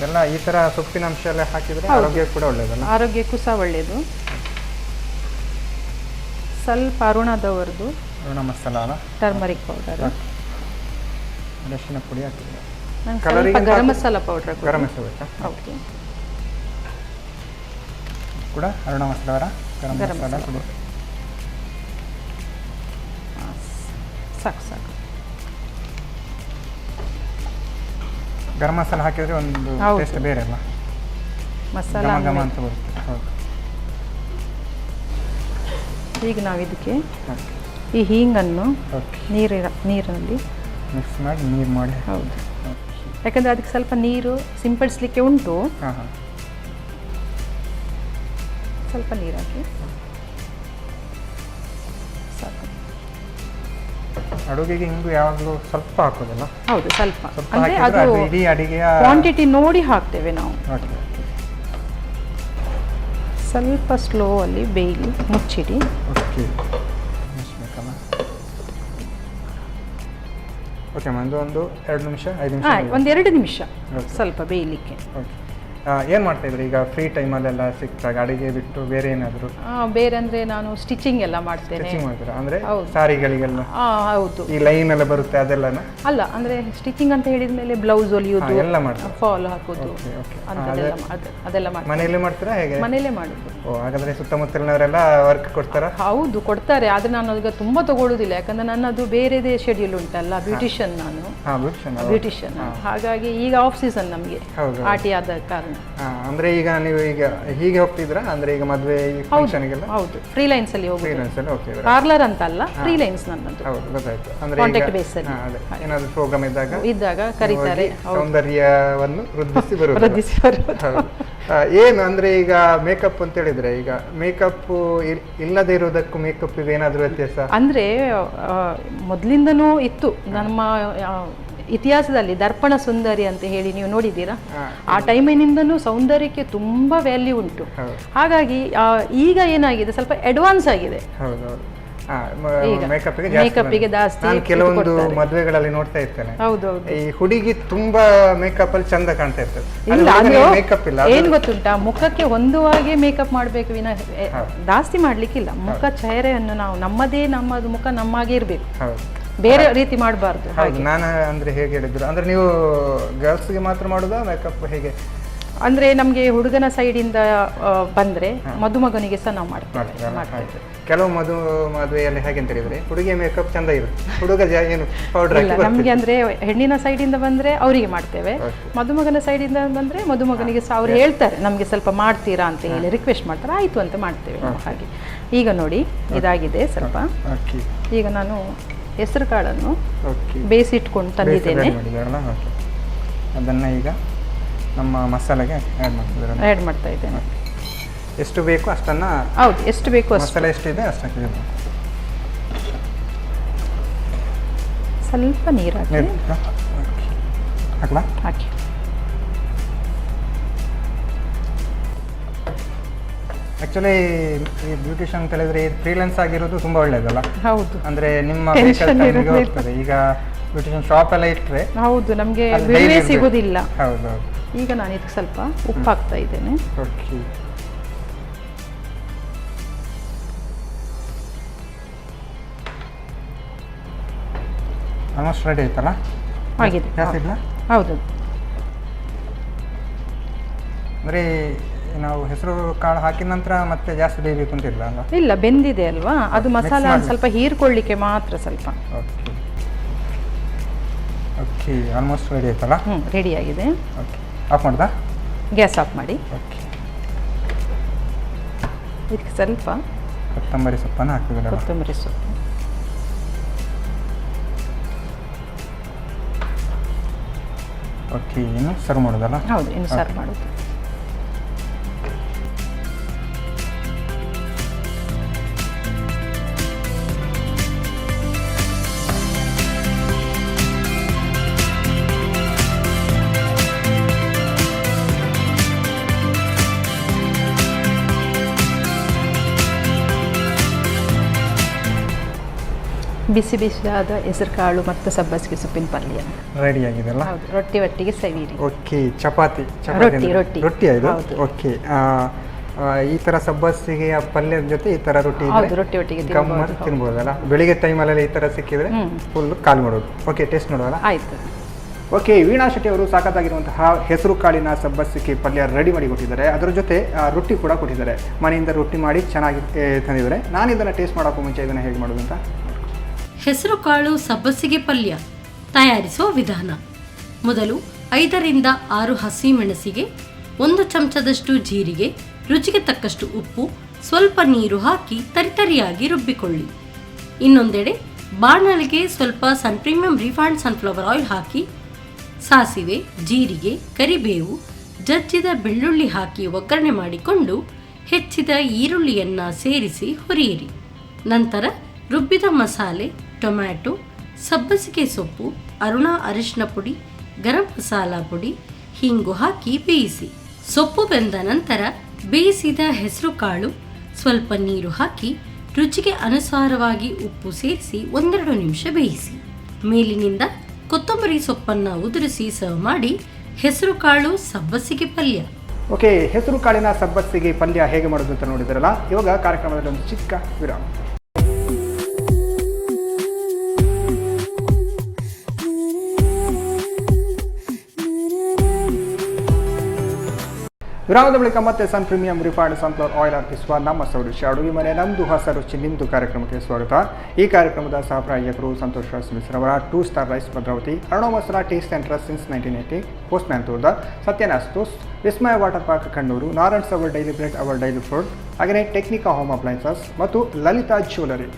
ಎಲ್ಲ ಈ ತರ ಸೊಪ್ಪಿನ ಅಂಶ ಎಲ್ಲ ಹಾಕಿದ್ರೆ ಆರೋಗ್ಯಕ್ಕೂ ಕೂಡ ಒಳ್ಳೆಯದಲ್ಲ? ಆರೋಗ್ಯಕ್ಕೂ ಸಹ ಒಳ್ಳೆಯದು. ಸ್ವಲ್ಪ ಅರುಣದವರದು ಮಸಾಲ, ಟರ್ಮರಿಕ್ ಪೌಡರ್, ಅರಿಶಿನ ಪುಡಿ ಹಾಕಿದ್ರೆ, ಸ್ವಲ್ಪ ಗರಂ ಮಸಾಲ ಪೌಡರ್. ಗರಂ ಮಸಾಲ ಬೇಕಾ? ಹೌದು, ಕೂಡ ಅರುಣ ಮಸಾಲ ಗರಂ ಮಸಾಲ ಪುಡಿ ಸಾಕು ಸಾಕು. ಗರಂ ಮಸಾಲ ಹಾಕಿದ್ರೆ ಒಂದು ಟೇಸ್ಟ್ ಬೇರೆ ಅಲ್ಲ, ಮಸಾಲ ಘಮ ಅಂತ ಬರುತ್ತೆ. ಹೌದು. ಈಗ ನಾವು ಇದಕ್ಕೆ ಈ ಹೀಂಗನ್ನು ನೀರಿನಲ್ಲಿ ಮಿಕ್ಸ್ ಮಾಡಿ ನೀರು ಮಾಡಿ. ಹೌದು, ಯಾಕಂದರೆ ಅದಕ್ಕೆ ಸ್ವಲ್ಪ ನೀರು ಸಿಂಪಡಿಸಲಿಕ್ಕೆ ಉಂಟು. ಸ್ವಲ್ಪ ನೀರು ಹಾಕಿ ಸಾಕು. ಅಡುಗೆಗೆ ಹಿಂಗು ಯಾವಾಗಲೂ ಸ್ವಲ್ಪ ಹಾಕೋದಲ್ಲ? ಹೌದು, ಸ್ವಲ್ಪ. ಅಂದರೆ ಅದು ಇಡೀ ಅಡಿಗೆಯ ಕ್ವಾಂಟಿಟಿ ನೋಡಿ ಹಾಕ್ತೇವೆ ನಾವು. ಸ್ವಲ್ಪ ಸ್ಲೋ ಅಲ್ಲಿ ಬೇಯಲಿ, ಮುಚ್ಚಿಡಿ. ಓಕೆ, ಓಕೆ, ಒಂದು 2 ನಿಮಿಷ 5 ನಿಮಿಷ, ಒಂದು 2 ನಿಮಿಷ ಸ್ವಲ್ಪ ಬೇಯಲಿಕ್ಕೆ. ಏನು ಮಾಡ್ತಾಯಿದ್ರು ಈಗ ಫ್ರೀ ಟೈಮಲ್ಲೆಲ್ಲ ಸಿಕ್ತಾಗ ಅಡುಗೆ ಬಿಟ್ಟು ಬೇರೆ ಏನಾದರೂ? ಬೇರೆ ಅಂದರೆ ನಾನು ಸ್ಟಿಚಿಂಗ್ ಎಲ್ಲ ಮಾಡ್ತೇನೆ. ಸ್ಟಿಚಿಂಗ್ ಮಾಡ್ತೀರಾ? ಅಂದರೆ ಸಾರಿಗಳಿಗೆಲ್ಲ ಹೌದು. ಈ ಲೈನ್ ಎಲ್ಲ ಬರುತ್ತೆ ಅದೆಲ್ಲನ? ಅಲ್ಲ, ಅಂದರೆ ಸ್ಟಿಚಿಂಗ್ ಅಂತ ಹೇಳಿದ ಮೇಲೆ ಬ್ಲೌಸ್ ಹೊಲಿಯೋದು ಎಲ್ಲ ಮಾಡ್ತಾರೆ, ಫಾಲ್ ಹಾಕೋದು ಅದೆಲ್ಲ ಮಾಡಿ. ಮನೆಯಲ್ಲೇ ಮಾಡ್ತೀರಾ ಹೇಗೆ? ಮನೆಯಲ್ಲೇ ಮಾಡೋದು. ಓ, ಹಾಗಾದರೆ ಸುತ್ತಮುತ್ತಲಿನವರೆಲ್ಲ ವರ್ಕ್ ಕೊಡ್ತಾರಾ? ಹೌದು, ಕೊಡ್ತಾರೆ. ಆದರೆ ನಾನು ಈಗ ತುಂಬ ತಗೊಳ್ಳೋದಿಲ್ಲ, ಯಾಕಂದರೆ ನನ್ನದು ಬೇರೆದೇ ಶೆಡ್ಯೂಲ್ ಉಂಟಲ್ಲ, ಬ್ಯೂಟಿಷಿಯನ್ ನಾನು. ಬ್ಯೂಟಿಷಿಯನ್, ಹಾಗಾಗಿ ಈಗ ಆಫ್ ಸೀಸನ್ ನಮಗೆ ಆಟಿ ಆದ ಕಾರಣ. ಅಂದ್ರೆ ಈಗ ನೀವು ಈಗ ಹೀಗೆ ಹೋಗ್ತಿದ್ರಾ? ಅಂದ್ರೆ ಈಗ ಮದುವೆ ಫಂಕ್ಷನ್ಗೆಲ್ಲ? ಹೌದು, ಫ್ರೀಲೈನ್ಸ್ ಅಲ್ಲಿ ಹೋಗ್ತಿದ್ರಾ? ಪಾರ್ಲರ್ ಅಂತ ಅಲ್ಲ, ಫ್ರೀಲೈನ್ಸ್ ನನ್ನದು. ಹೌದು, ಗೊತ್ತಾಯ್ತು. ಅಂದ್ರೆ ಕಾಂಟ್ಯಾಕ್ಟ್ ಬೇಸ್ ಅಲ್ಲಿ ಏನಾದರೂ ಪ್ರೋಗ್ರಾಮ್ ಇದ್ದಾಗ ಕರೀತಾರೆ. ಸೌಂದರ್ಯವನ್ನು ವೃದ್ಧಿಸಿ ಬರುವುದು. ಏನು ಅಂದ್ರೆ ಈಗ ಮೇಕಪ್ ಅಂತ ಹೇಳಿದ್ರೆ, ಈಗ ಮೇಕಪ್ ಇಲ್ಲದೆ ಇರುವುದಕ್ಕೂ ಮೇಕಪ್ ಏನಾದರೂ ವ್ಯತ್ಯಾಸ? ಅಂದ್ರೆ ಮೊದಲಿಂದನೂ ಇತ್ತು ನಮ್ಮ ಇತಿಹಾಸದಲ್ಲಿ ದರ್ಪಣ ಸುಂದರಿ ಅಂತ ಹೇಳಿ ನೀವು ನೋಡಿದ್ದೀರಾ? ಆ ಟೈಮಿನಿಂದನೂ ಸೌಂದರ್ಯಕ್ಕೆ ತುಂಬಾ ವ್ಯಾಲ್ಯೂ ಉಂಟು. ಹಾಗಾಗಿ ಈಗ ಏನಾಗಿದೆ, ಸ್ವಲ್ಪ ಅಡ್ವಾನ್ಸ್ ಆಗಿದೆ. ಮೇಕಪ್ಗೆ ಜಾಸ್ತಿ ಕೆಲವೊಂದು ಮದುವೆಗಳಲ್ಲಿ ನೋಡ್ತಾ ಇರ್ತೇನೆ. ಹೌದೌದು, ಈ ಹುಡುಗಿ ತುಂಬಾ ಮೇಕಪ್ ಅಲ್ಲಿ ಚಂದ ಕಾಣ್ತಾ ಇರ್ತದೆ. ಇಲ್ಲ, ಮೇಕಪ್ ಇಲ್ಲ, ಏನ್ ಗೊತ್ತುಂಟಾ, ಮುಖಕ್ಕೆ ಹೊಂದುವಾಗೆ ಮೇಕಪ್ ಮಾಡ್ಬೇಕು ವಿನ ಜಾಸ್ತಿ ಮಾಡ್ಲಿಕ್ಕಿಲ್ಲ. ಮುಖ ಚಹರೆಯನ್ನು ನಾವು ನಮ್ಮದು ಮುಖ ನಮ್ಮಾಗೆ ಇರ್ಬೇಕು, ಬೇರೆ ರೀತಿ ಮಾಡಬಾರ್ದು. ನಾನು ಅಂದ್ರೆ ಹೇಗೆ ಹೇಳಿದ್ರು ಅಂದ್ರೆ ನೀವು ಗರ್ಲ್ಸ್ಗೆ ಮಾತ್ರ ಮಾಡೋದಾ ಮೇಕಪ್ ಹೇಗೆ? ಅಂದ್ರೆ ನಮ್ಗೆ ಹುಡುಗನ ಸೈಡ್ ಇಂದ ಬಂದ್ರೆ ಮದುಮಗನಿಗೆ ಸಹ ನಾವು ಮಾಡ್ತೇವೆ. ಕೆಲವು ಮದುವೆಯಲ್ಲಿ ಹೇಗೆ ಅಂತ ಹೇಳಿದ್ರೆ ಹುಡುಗಿಯ ಮೇಕಪ್ ಚಂದ ಇರುತ್ತೆ, ಹುಡುಗ ಏನು ಪೌಡರ್ ಇಲ್ಲ. ನಮ್ಗೆ ಅಂದ್ರೆ ಹೆಣ್ಣಿನ ಸೈಡ್ ಇಂದ ಬಂದ್ರೆ ಅವರಿಗೆ ಮಾಡ್ತೇವೆ, ಮದುಮಗನ ಸೈಡ್ ಇಂದ ಬಂದ್ರೆ ಮದುಮಗನಿಗೆ ಸಹ ಅವ್ರು ಹೇಳ್ತಾರೆ ನಮ್ಗೆ ಸ್ವಲ್ಪ ಮಾಡ್ತೀರಾ ಅಂತ ಹೇಳಿ ರಿಕ್ವೆಸ್ಟ್ ಮಾಡ್ತಾರೆ, ಆಯ್ತು ಅಂತ ಮಾಡ್ತೇವೆ. ಹಾಗೆ ಈಗ ನೋಡಿ ಇದಾಗಿದೆ ಸ್ವಲ್ಪ. ಈಗ ನಾನು ಹೆಸರು ಕಾಳನ್ನು ಬೇಯಿಸಿಟ್ಕೊಂಡು ತಂದಿದ್ದೇನೆ. ಅದನ್ನು ಈಗ ನಮ್ಮ ಮಸಾಲೆಗೆ ಆ್ಯಡ್ ಮಾಡ್ತಾ ಇದ್ದೇನೆ. ಎಷ್ಟು ಬೇಕು ಅಷ್ಟನ್ನು? ಹೌದು, ಎಷ್ಟು ಬೇಕು ಅಷ್ಟು. ಮಸಾಲೆ ಎಷ್ಟಿದೆ ಅಷ್ಟಕ್ಕೆ ಸ್ವಲ್ಪ ನೀರು ಹಾಕಿ ಹಾಕಿ. ಆಕ್ಚುಲಿ ಈ ಬ್ಯೂಟಿಷಿಯನ್ ಅಂತ ಹೇಳಿದ್ರೆ ಫ್ರೀಲಾನ್ಸ್ ಆಗಿರೋದು ತುಂಬಾ ಒಳ್ಳೇದಲ್ಲ? ಹೌದು, ಅಂದ್ರೆ ನಿಮ್ಮ ಹೋಗ್ತದೆ. ಈಗ ಬ್ಯೂಟಿಷಿಯನ್ ಶಾಪ್ ಎಲ್ಲ ಇಟ್ಟರೆ ಹೌದು ನಮಗೆ ಬಿಡುವೆ ಸಿಗೋದಿಲ್ಲ. ಹೌದು. ಈಗ ನಾನು ಇದಕ್ಕೆ ಸ್ವಲ್ಪ ಉಪ್ಪು ಹಾಕ್ತಾ ಇದ್ದೇನೆ. ಓಕೆ, ಆಲ್ಮೋಸ್ಟ್ ರೆಡಿ ಆಯ್ತಲ್ಲ? ಆಗಿದೆ. ಹೌದು, ಅಂದರೆ ನಾವು ಹೆಸರು ಕಾಳು ಹಾಕಿದ ನಂತರ ಮತ್ತೆ ಜಾಸ್ತಿ ಬೇಯಬೇಕು ಅಂತಿಲ್ಲ ಅಲ್ಲ? ಇಲ್ಲ, ಬೆಂದಿದೆ ಅಲ್ವಾ, ಅದು ಮಸಾಲ ಸ್ವಲ್ಪ ಹೀರ್ಕೊಳ್ಳಿಕ್ಕೆ ಮಾತ್ರ ಸ್ವಲ್ಪ. ಓಕೆ ಓಕೆ, ಆಲ್ಮೋಸ್ಟ್ ರೆಡಿ ಆಯ್ತಲ್ಲ? ರೆಡಿ ಆಗಿದೆ. ಓಕೆ, ಆಫ್ ಮಾಡ್ದಾ? ಗ್ಯಾಸ್ ಆಫ್ ಮಾಡಿ. ಓಕೆ, ಇದಕ್ಕೆ ಸ್ವಲ್ಪ ಕೊತ್ತಂಬರಿ ಸೊಪ್ಪನ್ನು ಹಾಕಿದ್ರೆ. ಕೊತ್ತಂಬರಿ ಸೊಪ್ಪು. ಓಕೆ, ಇನ್ನು ಸರ್ವ್ ಮಾಡೋದಲ್ಲ? ಹೌದು, ಇನ್ನು ಸರ್ವ್ ಮಾಡೋದು. ಬಿಸಿ ಬಿಸಿಯಾದ ಹೆಸರು ಕಾಳು ಮತ್ತು ಸಬ್ಬಸಿಗೆ ಸೊಪ್ಪಿನ ಪಲ್ಯ ರೆಡಿ ಆಗಿದೆಲ್ಲ? ಹೌದು, ರೊಟ್ಟಿ ಒಟ್ಟಿಗೆ ಸವಿರಿ. ಓಕೆ, ಚಪಾತಿ ರೊಟ್ಟಿ ಆಯ್ತು. ಓಕೆ, ಈ ಥರ ಸಬ್ಬಸಿಗೆ ಪಲ್ಯದ ಜೊತೆ ಈ ಥರ ರೊಟ್ಟಿ ಒಟ್ಟಿಗೆ ಗಮ್ಮತ್ ತಿನ್ಬೋದಲ್ಲ? ಬೆಳಿಗ್ಗೆ ಟೈಮಲ್ಲೆಲ್ಲ ಈ ಥರ ಸಿಕ್ಕಿದ್ರೆ ಫುಲ್ ಕಾಲು ಮಾಡೋದು. ಓಕೆ, ಟೇಸ್ಟ್ ನೋಡೋಲ್ಲ? ಆಯ್ತು. ಓಕೆ, ವೀಣಾ ಶೆಟ್ಟಿ ಅವರು ಸಾಕತ್ತಾಗಿರುವಂತಹ ಹೆಸರು ಕಾಳಿನ ಸಬ್ಬಸಿಗೆ ಪಲ್ಯ ರೆಡಿ ಮಾಡಿ ಕೊಟ್ಟಿದ್ದಾರೆ. ಅದರ ಜೊತೆ ರೊಟ್ಟಿ ಕೂಡ ಕೊಟ್ಟಿದ್ದಾರೆ. ಮನೆಯಿಂದ ರೊಟ್ಟಿ ಮಾಡಿ ಚೆನ್ನಾಗಿ ತಂದಿದ್ದಾರೆ. ನಾನು ಇದನ್ನು ಟೇಸ್ಟ್ ಮಾಡೋಕ್ಕೂ ಮುಂಚೆ ಇದನ್ನು ಹೇಗೆ ಮಾಡೋದು ಅಂತ. ಹೆಸರು ಕಾಳು ಸಬ್ಬಸಿಗೆ ಪಲ್ಯ ತಯಾರಿಸುವ ವಿಧಾನ. ಮೊದಲು 5 ರಿಂದ 6 ಹಸಿಮೆಣಸಿಗೆ, 1 ಚಮಚದಷ್ಟು ಜೀರಿಗೆ, ರುಚಿಗೆ ತಕ್ಕಷ್ಟು ಉಪ್ಪು, ಸ್ವಲ್ಪ ನೀರು ಹಾಕಿ ತರಿತರಿಯಾಗಿ ರುಬ್ಬಿಕೊಳ್ಳಿ. ಇನ್ನೊಂದೆಡೆ ಬಾಣಲೆಗೆ ಸ್ವಲ್ಪ ಸನ್ ಪ್ರೀಮಿಯಂ ರಿಫೈನ್ಡ್ ಸನ್ಫ್ಲವರ್ ಆಯಿಲ್ ಹಾಕಿ ಸಾಸಿವೆ, ಜೀರಿಗೆ, ಕರಿಬೇವು, ಜಜ್ಜಿದ ಬೆಳ್ಳುಳ್ಳಿ ಹಾಕಿ ಒಗ್ಗರಣೆ ಮಾಡಿಕೊಂಡು ಹೆಚ್ಚಿದ ಈರುಳ್ಳಿಯನ್ನು ಸೇರಿಸಿ ಹುರಿಯಿರಿ. ನಂತರ ರುಬ್ಬಿದ ಮಸಾಲೆ, ಟೊಮ್ಯಾಟೊ, ಸಬ್ಬಸಿಗೆ ಸೊಪ್ಪು, ಅರುಣ ಅರಿಶಿನ ಪುಡಿ, ಗರಂ ಮಸಾಲ ಪುಡಿ, ಹಿಂಗು ಹಾಕಿ ಬೇಯಿಸಿ. ಸೊಪ್ಪು ಬೆಂದ ನಂತರ ಬೇಯಿಸಿದ ಹೆಸರು ಕಾಳು, ಸ್ವಲ್ಪ ನೀರು ಹಾಕಿ ರುಚಿಗೆ ಅನುಸಾರವಾಗಿ ಉಪ್ಪು ಸೇರಿಸಿ 1-2 ನಿಮಿಷ ಬೇಯಿಸಿ. ಮೇಲಿನಿಂದ ಕೊತ್ತಂಬರಿ ಸೊಪ್ಪನ್ನು ಉದುರಿಸಿ ಸರ್ವ್ ಮಾಡಿ ಹೆಸರು ಕಾಳು ಸಬ್ಬಸಿಗೆ ಪಲ್ಯ ಓಕೆ, ಹೆಸರು ಕಾಳಿನ ಸಬ್ಬಸಿಗೆ ಪಲ್ಯ ಹೇಗೆ ಮಾಡೋದು ಅಂತ ನೋಡಿದ್ರಲ್ಲ. ಇವಾಗ ಕಾರ್ಯಕ್ರಮದಲ್ಲಿ ಒಂದು ಚಿಕ್ಕ ವಿರಾಮ. ವಿರಾಮದ ಬಳಿಕ ಮತ್ತೆ ಸನ್ ಪ್ರೀಮಿಯಂ ರಿಫೈನ್ಡ್ ಸನ್ಫ್ಲವರ್ ಆಯಿಲ್ ಅರ್ಪಿಸುವ ನಮ್ಮ ಸೌರುಷಿ ಅಡುಗೆ ಮನೆ ನಮ್ಮದು ಹೊಸ ರುಚಿ ನಿಮ್ಮದು ಕಾರ್ಯಕ್ರಮಕ್ಕೆ ಸ್ವಾಗತ. ಈ ಕಾರ್ಯಕ್ರಮದ ಸಹಪ್ರಾಯೋಜಕರು ಸಂತೋಷ್ ರವರ 2 star rice Bhadravati, Aruna masala taste centre since 1980, postman toor dal, Satyanath stores, Vismaya water park Kannur, Narayans our daily bread our daily food, ಹಾಗೆಯೇ ಟೆಕ್ನಿಕಾ ಹೋಮ್ ಅಪ್ಲೈನ್ಸಸ್ ಮತ್ತು ಲಲಿತಾ ಜ್ಯುವೆಲರಿ.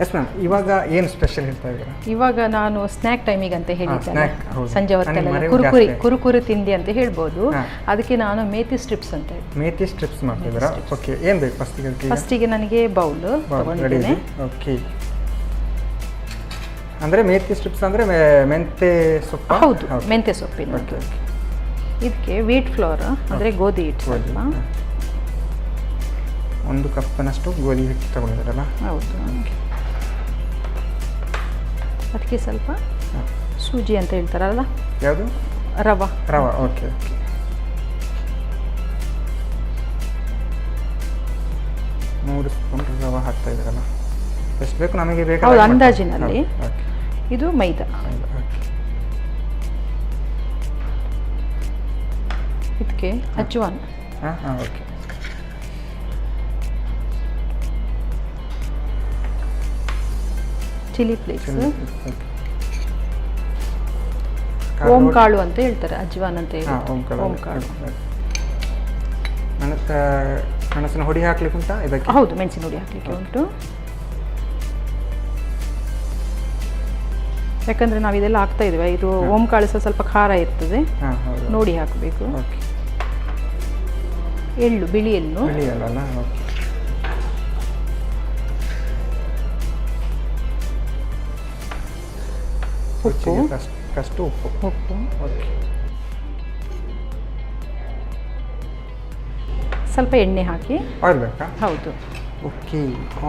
ಎಸ್ ಮ್ಯಾಮ್, ಇವಾಗ ಏನು ಸ್ಪೆಷಲ್ ಹೇಳ್ತಾ ಇದ್ದೀರಾ? ಇವಾಗ ನಾನು ಸ್ನ್ಯಾಕ್ ಟೈಮಿಗೆ ಅಂತ ಹೇಳಿದ್ದೆ, ಸಂಜೆ ಹೊತ್ತಲ್ಲ ಕುರುಕುರಿ ತಿಂಡಿ ಅಂತ ಹೇಳ್ಬೋದು. ಅದಕ್ಕೆ ನಾನು ಮೇಥಿ ಸ್ಟ್ರಿಪ್ಸ್ ಅಂತ ಹೇಳಿ ಮೇಥಿ ಸ್ಟ್ರಿಪ್ಸ್ ಮಾಡ್ತಿದ್ದೀರಾ? ಓಕೆ, ಏನು ಬೇಕು ಫಸ್ಟಿಗೆ ನನಗೆ ಬೌಲ್ ತಗೊಂಡಿದ್ದೇನೆ. ಓಕೆ, ಅಂದರೆ ಮೇಥಿ ಸ್ಟ್ರಿಪ್ಸ್ ಅಂದರೆ ಮೆಂತೆ ಸೊಪ್ಪು? ಹೌದು, ಮೆಂತೆ ಸೊಪ್ಪಿನ. ಇದಕ್ಕೆ ವೀಟ್ ಫ್ಲೋರ್ ಅಂದರೆ ಗೋಧಿ ಹಿಟ್ಟು ಸ್ವಲ್ಪ 1 ಕಪ್ನಷ್ಟು ಗೋಧಿ ಹಿಟ್ಟು ತಗೊಂಡಿದ್ದೀರಲ್ಲ? ಹೌದು. ಅದಕ್ಕೆ ಸ್ವಲ್ಪ ಸೂಜಿ ಅಂತ ಹೇಳ್ತಾರಲ್ಲ, ಯಾವುದು? ರವಾ. ಓಕೆ. 3 ಸ್ಪೂನ್ ರವಾ ಹಾಕ್ತಾ ಇದ್ದೀರಲ್ಲ? ಎಷ್ಟು ಬೇಕು ನಮಗೆ ಬೇಕಾದ? ಹೌದು, ಅಂದಾಜಿನಲ್ಲಿ. ಇದು ಮೈದಾ. ಇದಕ್ಕೆ ಅಜ್ವಾನ್. ಓಕೆ. ಚಿಲ್ಲಿ ಫ್ಲೇಕ್ಸ್, ಓಂ ಕಾಳು ಅಂತ ಹೇಳ್ತಾರೆ, ಅಜ್ವಾನ್ ಅಂತ ಹೇಳಿ. ಓಂ ಕಾಳು. ಮೆಣಸಿನ ಹುಡಿ ಹಾಕ್ಲಿಕ್ಕೆ ಉಂಟಾ ಇದಕ್ಕೆ? ಹೌದು, ಮೆಣಸಿನ ಹುಡಿ ಹಾಕ್ಲಿಕ್ಕೆ ಉಂಟು. ಯಾಕಂದ್ರೆ ನಾವು ಇದೆಲ್ಲ ಹಾಕ್ತಾ ಇದ್ವಿ, ಇದು ಓಂ ಕಾಳು ಸ್ವಲ್ಪ ಖಾರ ಇರ್ತದೆ, ನೋಡಿ ಹಾಕಬೇಕು. ಎಳ್ಳು, ಬಿಳಿ ಎಳ್ಳು. ಉಪ್ಪು, ಸ್ವಲ್ಪ ಎಣ್ಣೆ ಹಾಕಿ. ಆಯಿಲ್ ಬೇಕಾ? ಹೌದು. ಓಕೆ,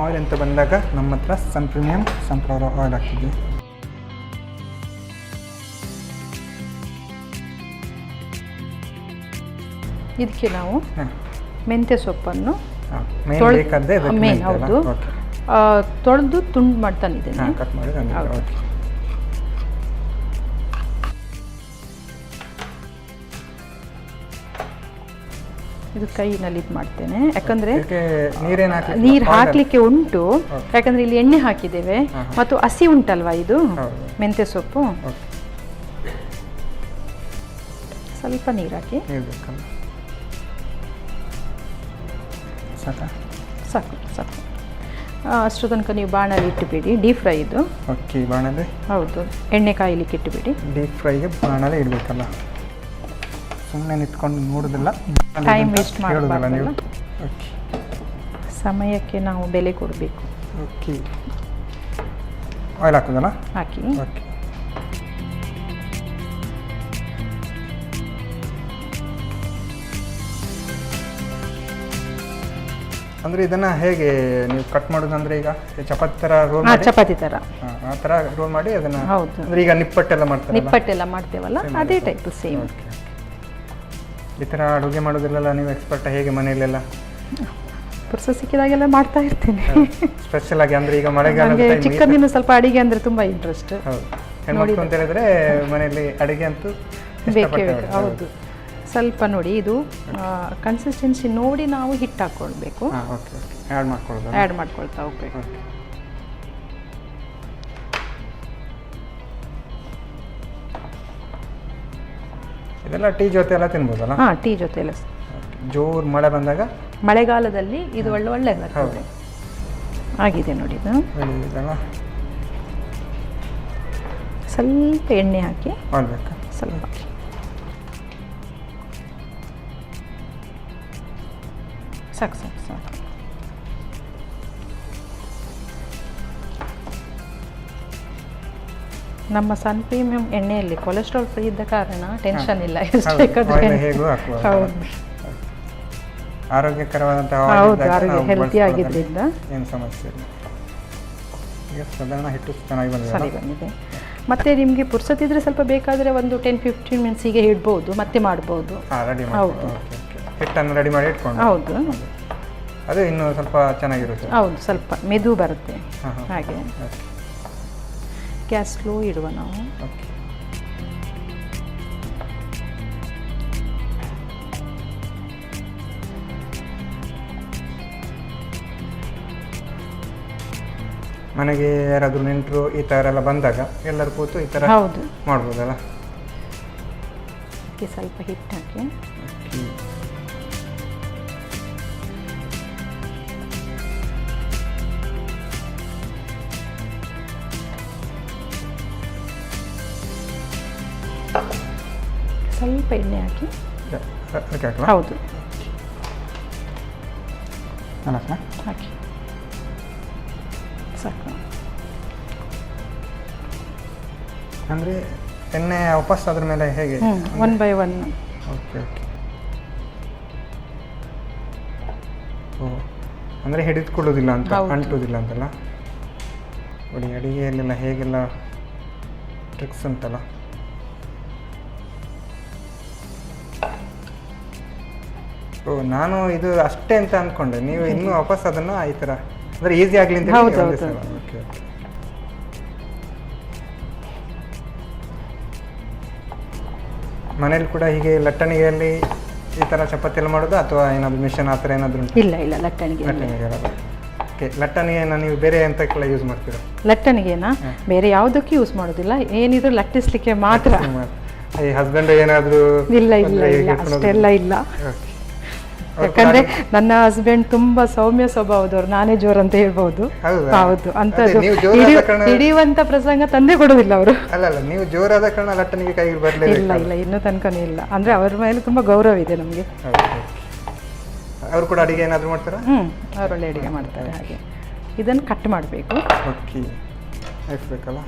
ಆಯಿಲ್ ಅಂತ ಬಂದಾಗ ನಮ್ಮ ಹತ್ರ ಸನ್ ಪ್ರೀಮಿಯಂ ಸನ್ಫ್ಲವರ್ ಆಯಿಲ್ ಹಾಕ್ತಿದ್ವಿ. ಇದಕ್ಕೆ ನಾವು ಮೆಂತ್ಯ ಸೊಪ್ಪನ್ನು ಹೌದು ತೊಳೆದು ತುಂಡು ಮಾಡ್ತಾನಿದ್ದೇನೆ. ಇದು ಕೈನಲ್ಲಿ ಇದು ಮಾಡ್ತೇನೆ, ಯಾಕಂದ್ರೆ ನೀರು ಹಾಕ್ಲಿಕ್ಕೆ ಉಂಟು. ಯಾಕಂದ್ರೆ ಇಲ್ಲಿ ಎಣ್ಣೆ ಹಾಕಿದ್ದೇವೆ ಮತ್ತು ಹಸಿ ಉಂಟಲ್ವಾ ಇದು ಮೆಂತ್ಯ ಸೊಪ್ಪು. ಸ್ವಲ್ಪ ನೀರು ಹಾಕಿ. ಸಾಕು ಸಾಕು. ಅಷ್ಟು ತನಕ ನೀವು ಬಾಣಲಿ ಇಟ್ಟುಬಿಡಿ, ಡೀಪ್ ಫ್ರೈ ಇದು. ಓಕೆ, ಬಾಣಲೆ. ಹೌದು, ಎಣ್ಣೆ ಕಾಯಲಿಕ್ಕೆ ಇಟ್ಟುಬಿಡಿ. ಡೀಪ್ ಫ್ರೈಗೆ ಬಾಣಲೆ ಇಡಬೇಕಲ್ಲ, ಸುಮ್ಮನೆ ನಿಂತ್ಕೊಂಡು ನೋಡೋದಿಲ್ಲ, ಟೈಮ್ ವೇಸ್ಟ್ ಮಾಡೋದಿಲ್ಲ ನೀವು. ಓಕೆ, ಸಮಯಕ್ಕೆ ನಾವು ಬೆಲೆ ಕೊಡಬೇಕು. ಓಕೆ, ಆಯಿಲ್ ಹಾಕೋದಲ್ಲ? ಹಾಕಿ. ಓಕೆ, ಅಂದರೆ ಇದನ್ನು ಹೇಗೆ ನೀವು ಕಟ್ ಮಾಡೋದಂದ್ರೆ ಈಗ ಚಪಾತಿ ಥರ ರೋಲ್ ಮಾಡಿ? ಚಪಾತಿ ಥರ ಆ ಥರ ರೋಲ್ ಮಾಡಿ ಅದನ್ನು. ಹೌದು, ಅಂದರೆ ಈಗ ನಿಪ್ಪಟ್ಟೆಲ್ಲ ಮಾಡ್ತಾರೆ, ನಿಪ್ಪಟ್ಟೆಲ್ಲ ಮಾಡ್ತೇವಲ್ಲ ಅದೇ ಟೈಪ್ ಸೇಮ್. ಈ ಥರ ಅಡುಗೆ ಮಾಡೋದಿಲ್ಲ ನೀವು ಎಕ್ಸ್ಪರ್ಟ್? ಹೇಗೆ ಮನೆಯಲ್ಲೆಲ್ಲ ಪುರ್ಸ ಸಿಕ್ಕಿದಾಗೆಲ್ಲ ಮಾಡ್ತಾ ಇರ್ತೇನೆ. ಸ್ಪೆಷಲ್ ಆಗಿ ಅಂದರೆ ಈಗ ಮಳೆಗಾಲ ಚಿಕ್ಕಂದಿನ ಸ್ವಲ್ಪ ಅಡಿಗೆ ಅಂದರೆ ತುಂಬ ಇಂಟ್ರೆಸ್ಟ್. ಹೌದು, ಹೆಣ್ಮಕ್ಳು ಅಂತ ಹೇಳಿದ್ರೆ ಮನೆಯಲ್ಲಿ ಅಡುಗೆ ಅಂತೂ ಬೇಕೇ ಬೇಕು. ಹೌದು, ಸ್ವಲ್ಪ ನೋಡಿ ಇದು ಕನ್ಸಿಸ್ಟೆನ್ಸಿ ನೋಡಿ ನಾವು ಹಿಟ್ಟು ಹಾಕ್ಕೊಳ್ಬೇಕು. ಆ್ಯಡ್ ಮಾಡ್ಕೊಳ್ತಾ ಹೋಗ್ಬೇಕು. ಇದೆಲ್ಲ ಟೀ ಜೊತೆ ಎಲ್ಲ ತಿನ್ಬೋದಲ್ಲ? ಹಾಂ, ಟೀ ಜೊತೆ ಎಲ್ಲ. ಜೋರು ಮಳೆ ಬಂದಾಗ ಮಳೆಗಾಲದಲ್ಲಿ ಇದು ಒಳ್ಳೆ ಆಗಿದೆ ನೋಡಿ. ಇದು ಸ್ವಲ್ಪ ಎಣ್ಣೆ ಹಾಕಿ, ಸ್ವಲ್ಪ ಸಾಕು ಸಾಕು ಸಾಕು. ನಮ್ಮ ಸನ್ ಪ್ರೀಮಿಯಂ ಎಣ್ಣೆಯಲ್ಲಿ ಕೊಲೆಸ್ಟ್ರಾಲ್ ಫ್ರೀ ಇದ್ದ ಕಾರಣ ಟೆನ್ಷನ್ ಇಲ್ಲ. ಹೌದು, ಆರೋಗ್ಯಕರವಾದಂತಹ ಹೆಲ್ತಿ ಆಗಿದ್ದರಿಂದ ಏನು ಸಮಸ್ಯೆ ಇಲ್ಲ. ಈಗ ಸಾಧಾರಣ ಹಿಟ್ಟು ಚೆನ್ನಾಗಿ ಬಂದಿದೆ. ಮತ್ತೆ ನಿಮಗೆ ಪುರ್ಸತ್ತಿದ್ರೆ ಸ್ವಲ್ಪ ಬೇಕಾದರೆ ಒಂದು 10-15 ಮಿನಿಟ್ಸಿಗೆ ಇಡ್ಬೋದು, ಮತ್ತೆ ಮಾಡ್ಬೋದು. ಹೌದು, ಹಿಟ್ಟನ್ನು ರೆಡಿ ಮಾಡಿ ಇಟ್ಕೊಂಡು. ಹೌದು, ಅದು ಇನ್ನೂ ಸ್ವಲ್ಪ ಚೆನ್ನಾಗಿರುತ್ತೆ. ಹೌದು, ಸ್ವಲ್ಪ ಮೆದು ಬರುತ್ತೆ. ಹಾಂ, ಹಾಗೆ ಓಕೆ. ಗ್ಯಾಸ್ ಸ್ಲೋ ಇಡುವ ನಾವು. ಓಕೆ. ಮನೆಗೆ ಯಾರಾದರೂ ನೆಂಟರು ಈ ಥರ ಎಲ್ಲ ಬಂದಾಗ ಎಲ್ಲರೂ ಕೂತು ಈ ಥರ ಹೌದು ಮಾಡ್ಬೋದಲ್ಲ. ಅದಕ್ಕೆ ಸ್ವಲ್ಪ ಹಿಟ್ಟು ಹಾಕಿ. ಸ್ವಲ್ಪ ಎಣ್ಣೆ ಹಾಕಿ. ಹೌದು, ಹಾಕಿ ಸಾಕು. ಅಂದರೆ ಎಣ್ಣೆ ವಾಪಸ್ ಅದ್ರ ಮೇಲೆ ಹೇಗೆ? 1 by 1. Okay okay. ಓ, ಅಂದರೆ ಹಿಡಿದುಕೊಳ್ಳೋದಿಲ್ಲ ಅಂತ, ಅಂಟುವುದಿಲ್ಲ ಅಂತಲ್ಲ. ನೋಡಿ ಅಡಿಗೆಯಲ್ಲೆಲ್ಲ ಹೇಗೆಲ್ಲ ಟ್ರಿಕ್ಸ್ ಉಂಟಲ್ಲ. ಓ, ನಾನು ಇದು ಅಷ್ಟೇ ಅಂತ ಅಂದ್ಕೊಂಡೆ, ನೀವು ಇನ್ನೂ ವಾಪಸ್ ಅದನ್ನು ಈ ಥರ ಅಂದರೆ ಈಸಿ ಆಗಲಿ ಅಂತ. ಹೌದು. Okay okay. ಮನೇಲಿ ಕೂಡ ಹೀಗೆ ಲಟ್ಟಣಿಗೆಯಲ್ಲಿ ಈ ಥರ ಚಪಾತಿ ಎಲ್ಲ ಮಾಡೋದು ಅಥವಾ ಏನಾದರೂ ಮಿಷನ್ ಆ ಥರ ಏನಾದರೂ ಉಂಟು? ಇಲ್ಲ, ಲಟ್ಟಣಿಗೆ. ಓಕೆ. ಲಟ್ಟಣಿಗೆನ ನೀವು ಬೇರೆ ಎಂತಕ್ಕೆಲ್ಲ ಯೂಸ್ ಮಾಡ್ತೀರಾ? ಲಟ್ಟಣಿಗೆನಾ ಬೇರೆ ಯಾವುದಕ್ಕೆ ಯೂಸ್ ಮಾಡೋದಿಲ್ಲ, ಏನಿದ್ರು ಲಟ್ಟಿಸ್ಲಿಕ್ಕೆ ಮಾತ್ರ. ಈ ಹಸ್ಬೆಂಡ್ ಏನಾದರೂ? ಇಲ್ಲ, ಅಷ್ಟೆಲ್ಲ ಇಲ್ಲ. ಯಾಕಂದ್ರೆ ನನ್ನ ಹಸ್ಬೆಂಡ್ ತುಂಬಾ ಸೌಮ್ಯ ಸ್ವಭಾವದವ್ರು, ನಾನೇ ಜೋರ್ ಅಂತ ಹೇಳ್ಬಹುದು. ಹೌದು, ಅಂತದ್ದು ಹಿಡಿಯುವಂತ ಪ್ರಸಂಗ ತಂದೆ ಕೊಡುದಿಲ್ಲ ಅವರು. ಅಲ್ಲ, ನೀವು ಜೋರಾದ ಕಾರಣ ಲಟ್ಟಣಿಗೆ ಕೈಗೆ ಬರಲಿಲ್ಲ. ಇಲ್ಲ, ಇನ್ನೂ ತನಕನೂ ಇಲ್ಲ. ಅಂದ್ರೆ ಅವ್ರ ಮೇಲೆ ತುಂಬಾ ಗೌರವ ಇದೆ ನಮ್ಗೆ. ಅವರು ಕೂಡ ಅಡಿಗೆ ಏನಾದ್ರು ಮಾಡ್ತಾರಾ? ಅವರೊಳ್ಳೆ ಅಡಿಗೆ ಮಾಡ್ತಾರೆ. ಹಾಗೆ ಇದನ್ನು ಕಟ್ ಮಾಡಬೇಕು. ಓಕೆ, ಹಾಕ್ಬೇಕಲ್ಲ.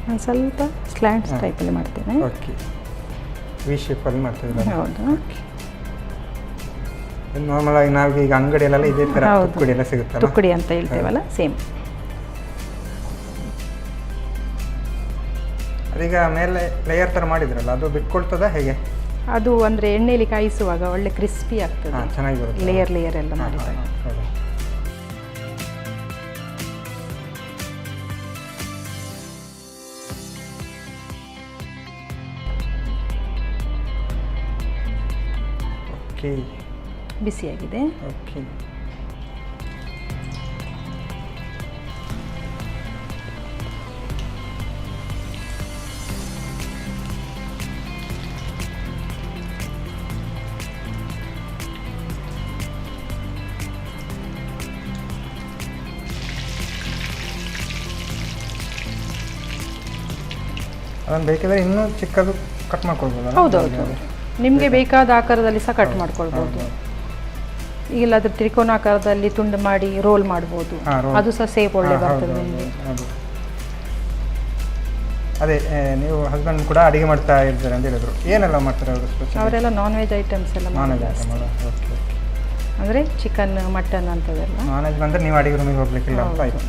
ನಾನು ಸ್ವಲ್ಪ ಸ್ಲ್ಯಾಂಡ್ಸ್ ಟೈಪಲ್ಲಿ ಮಾಡ್ತೇನೆ. ಓಕೆ, ವಿ ಶೇಪಲ್ಲಿ ಮಾಡ್ತಿದ್ದೀವಿ. ಹೌದು. ನಾರ್ಮಲ್ ಆಗಿ ನಾವು ಈಗ ಅಂಗಡಿಯಲ್ಲೆಲ್ಲ ಇದೇ ಥರ ತುಕ್ಕಡಿ ಎಲ್ಲ ಸಿಗುತ್ತಲ್ಲ, ತುಕ್ಕಡಿ ಅಂತ ಹೇಳ್ತೇವಲ್ಲ, ಸೇಮ್. ಅದೀಗ ಮೇಲೆ ಲೇಯರ್ ಥರ ಮಾಡಿದ್ರಲ್ಲ, ಅದು ಬಿಟ್ಕೊಳ್ತದ ಹೇಗೆ? ಅದು ಅಂದರೆ ಎಣ್ಣೆಯಲ್ಲಿ ಕಾಯಿಸುವಾಗ ಒಳ್ಳೆ ಕ್ರಿಸ್ಪಿ ಆಗ್ತದೆ, ಚೆನ್ನಾಗಿ ಬರುತ್ತೆ. ಲೇಯರ್ ಎಲ್ಲ ಮಾಡಿದಾಗ. ಓಕೆ, ಬಿಸಿಯಾಗಿದೆ. ಓಕೆ. ಅದನ್ನು ಬೇಕಿದ್ರೆ ಇನ್ನೂ ಚಿಕ್ಕದು ಕಟ್ ಮಾಡ್ಕೊಳ್ಬೋದಲ್ಲ? ಹೌದೌದು, ನಿಮಗೆ ಬೇಕಾದ ಆಕಾರದಲ್ಲಿ ಸಹ ಕಟ್ ಮಾಡ್ಕೊಳ್ಬೋದು. ಇಲ್ಲಾದ್ರೆ ತ್ರಿಕೋನಾಕಾರದಲ್ಲಿ ತುಂಡು ಮಾಡಿ ರೋಲ್ ಮಾಡ್ಬೋದು, ಅದು ಸಹ ಸೇಫ್ ಒಳ್ಳೆ ಬರ್ತದೆ ನಿಮಗೆ. ಅದೇ ನೀವು ಹಸ್ಬೆಂಡ್ ಕೂಡ ಅಡಿಗೆ ಮಾಡ್ತಾ ಇದ್ದಾರೆ ಅಂತ ಹೇಳಿದ್ರು. ಏನೆಲ್ಲ ಮಾಡ್ತಾರೆ ಅವರು? ಅವರೆಲ್ಲ ನಾನ್ ವೆಜ್ ಐಟಮ್ಸ್ ಎಲ್ಲ ಮಾಡ್ತಾರೆ. ಓಕೆ, ಅಂದರೆ ಚಿಕನ್, ಮಟನ್ ಅಂತದೆಲ್ಲ. ನಾನ್ ವೆಜ್ ಬಂದರೆ ನೀವು ಅಡಿಗೆ ರೂಮಿಗೆ ಹೋಗ್ಲಿಕ್ಕಿಲ್ಲ ಅಂತ ಆಯ್ತು?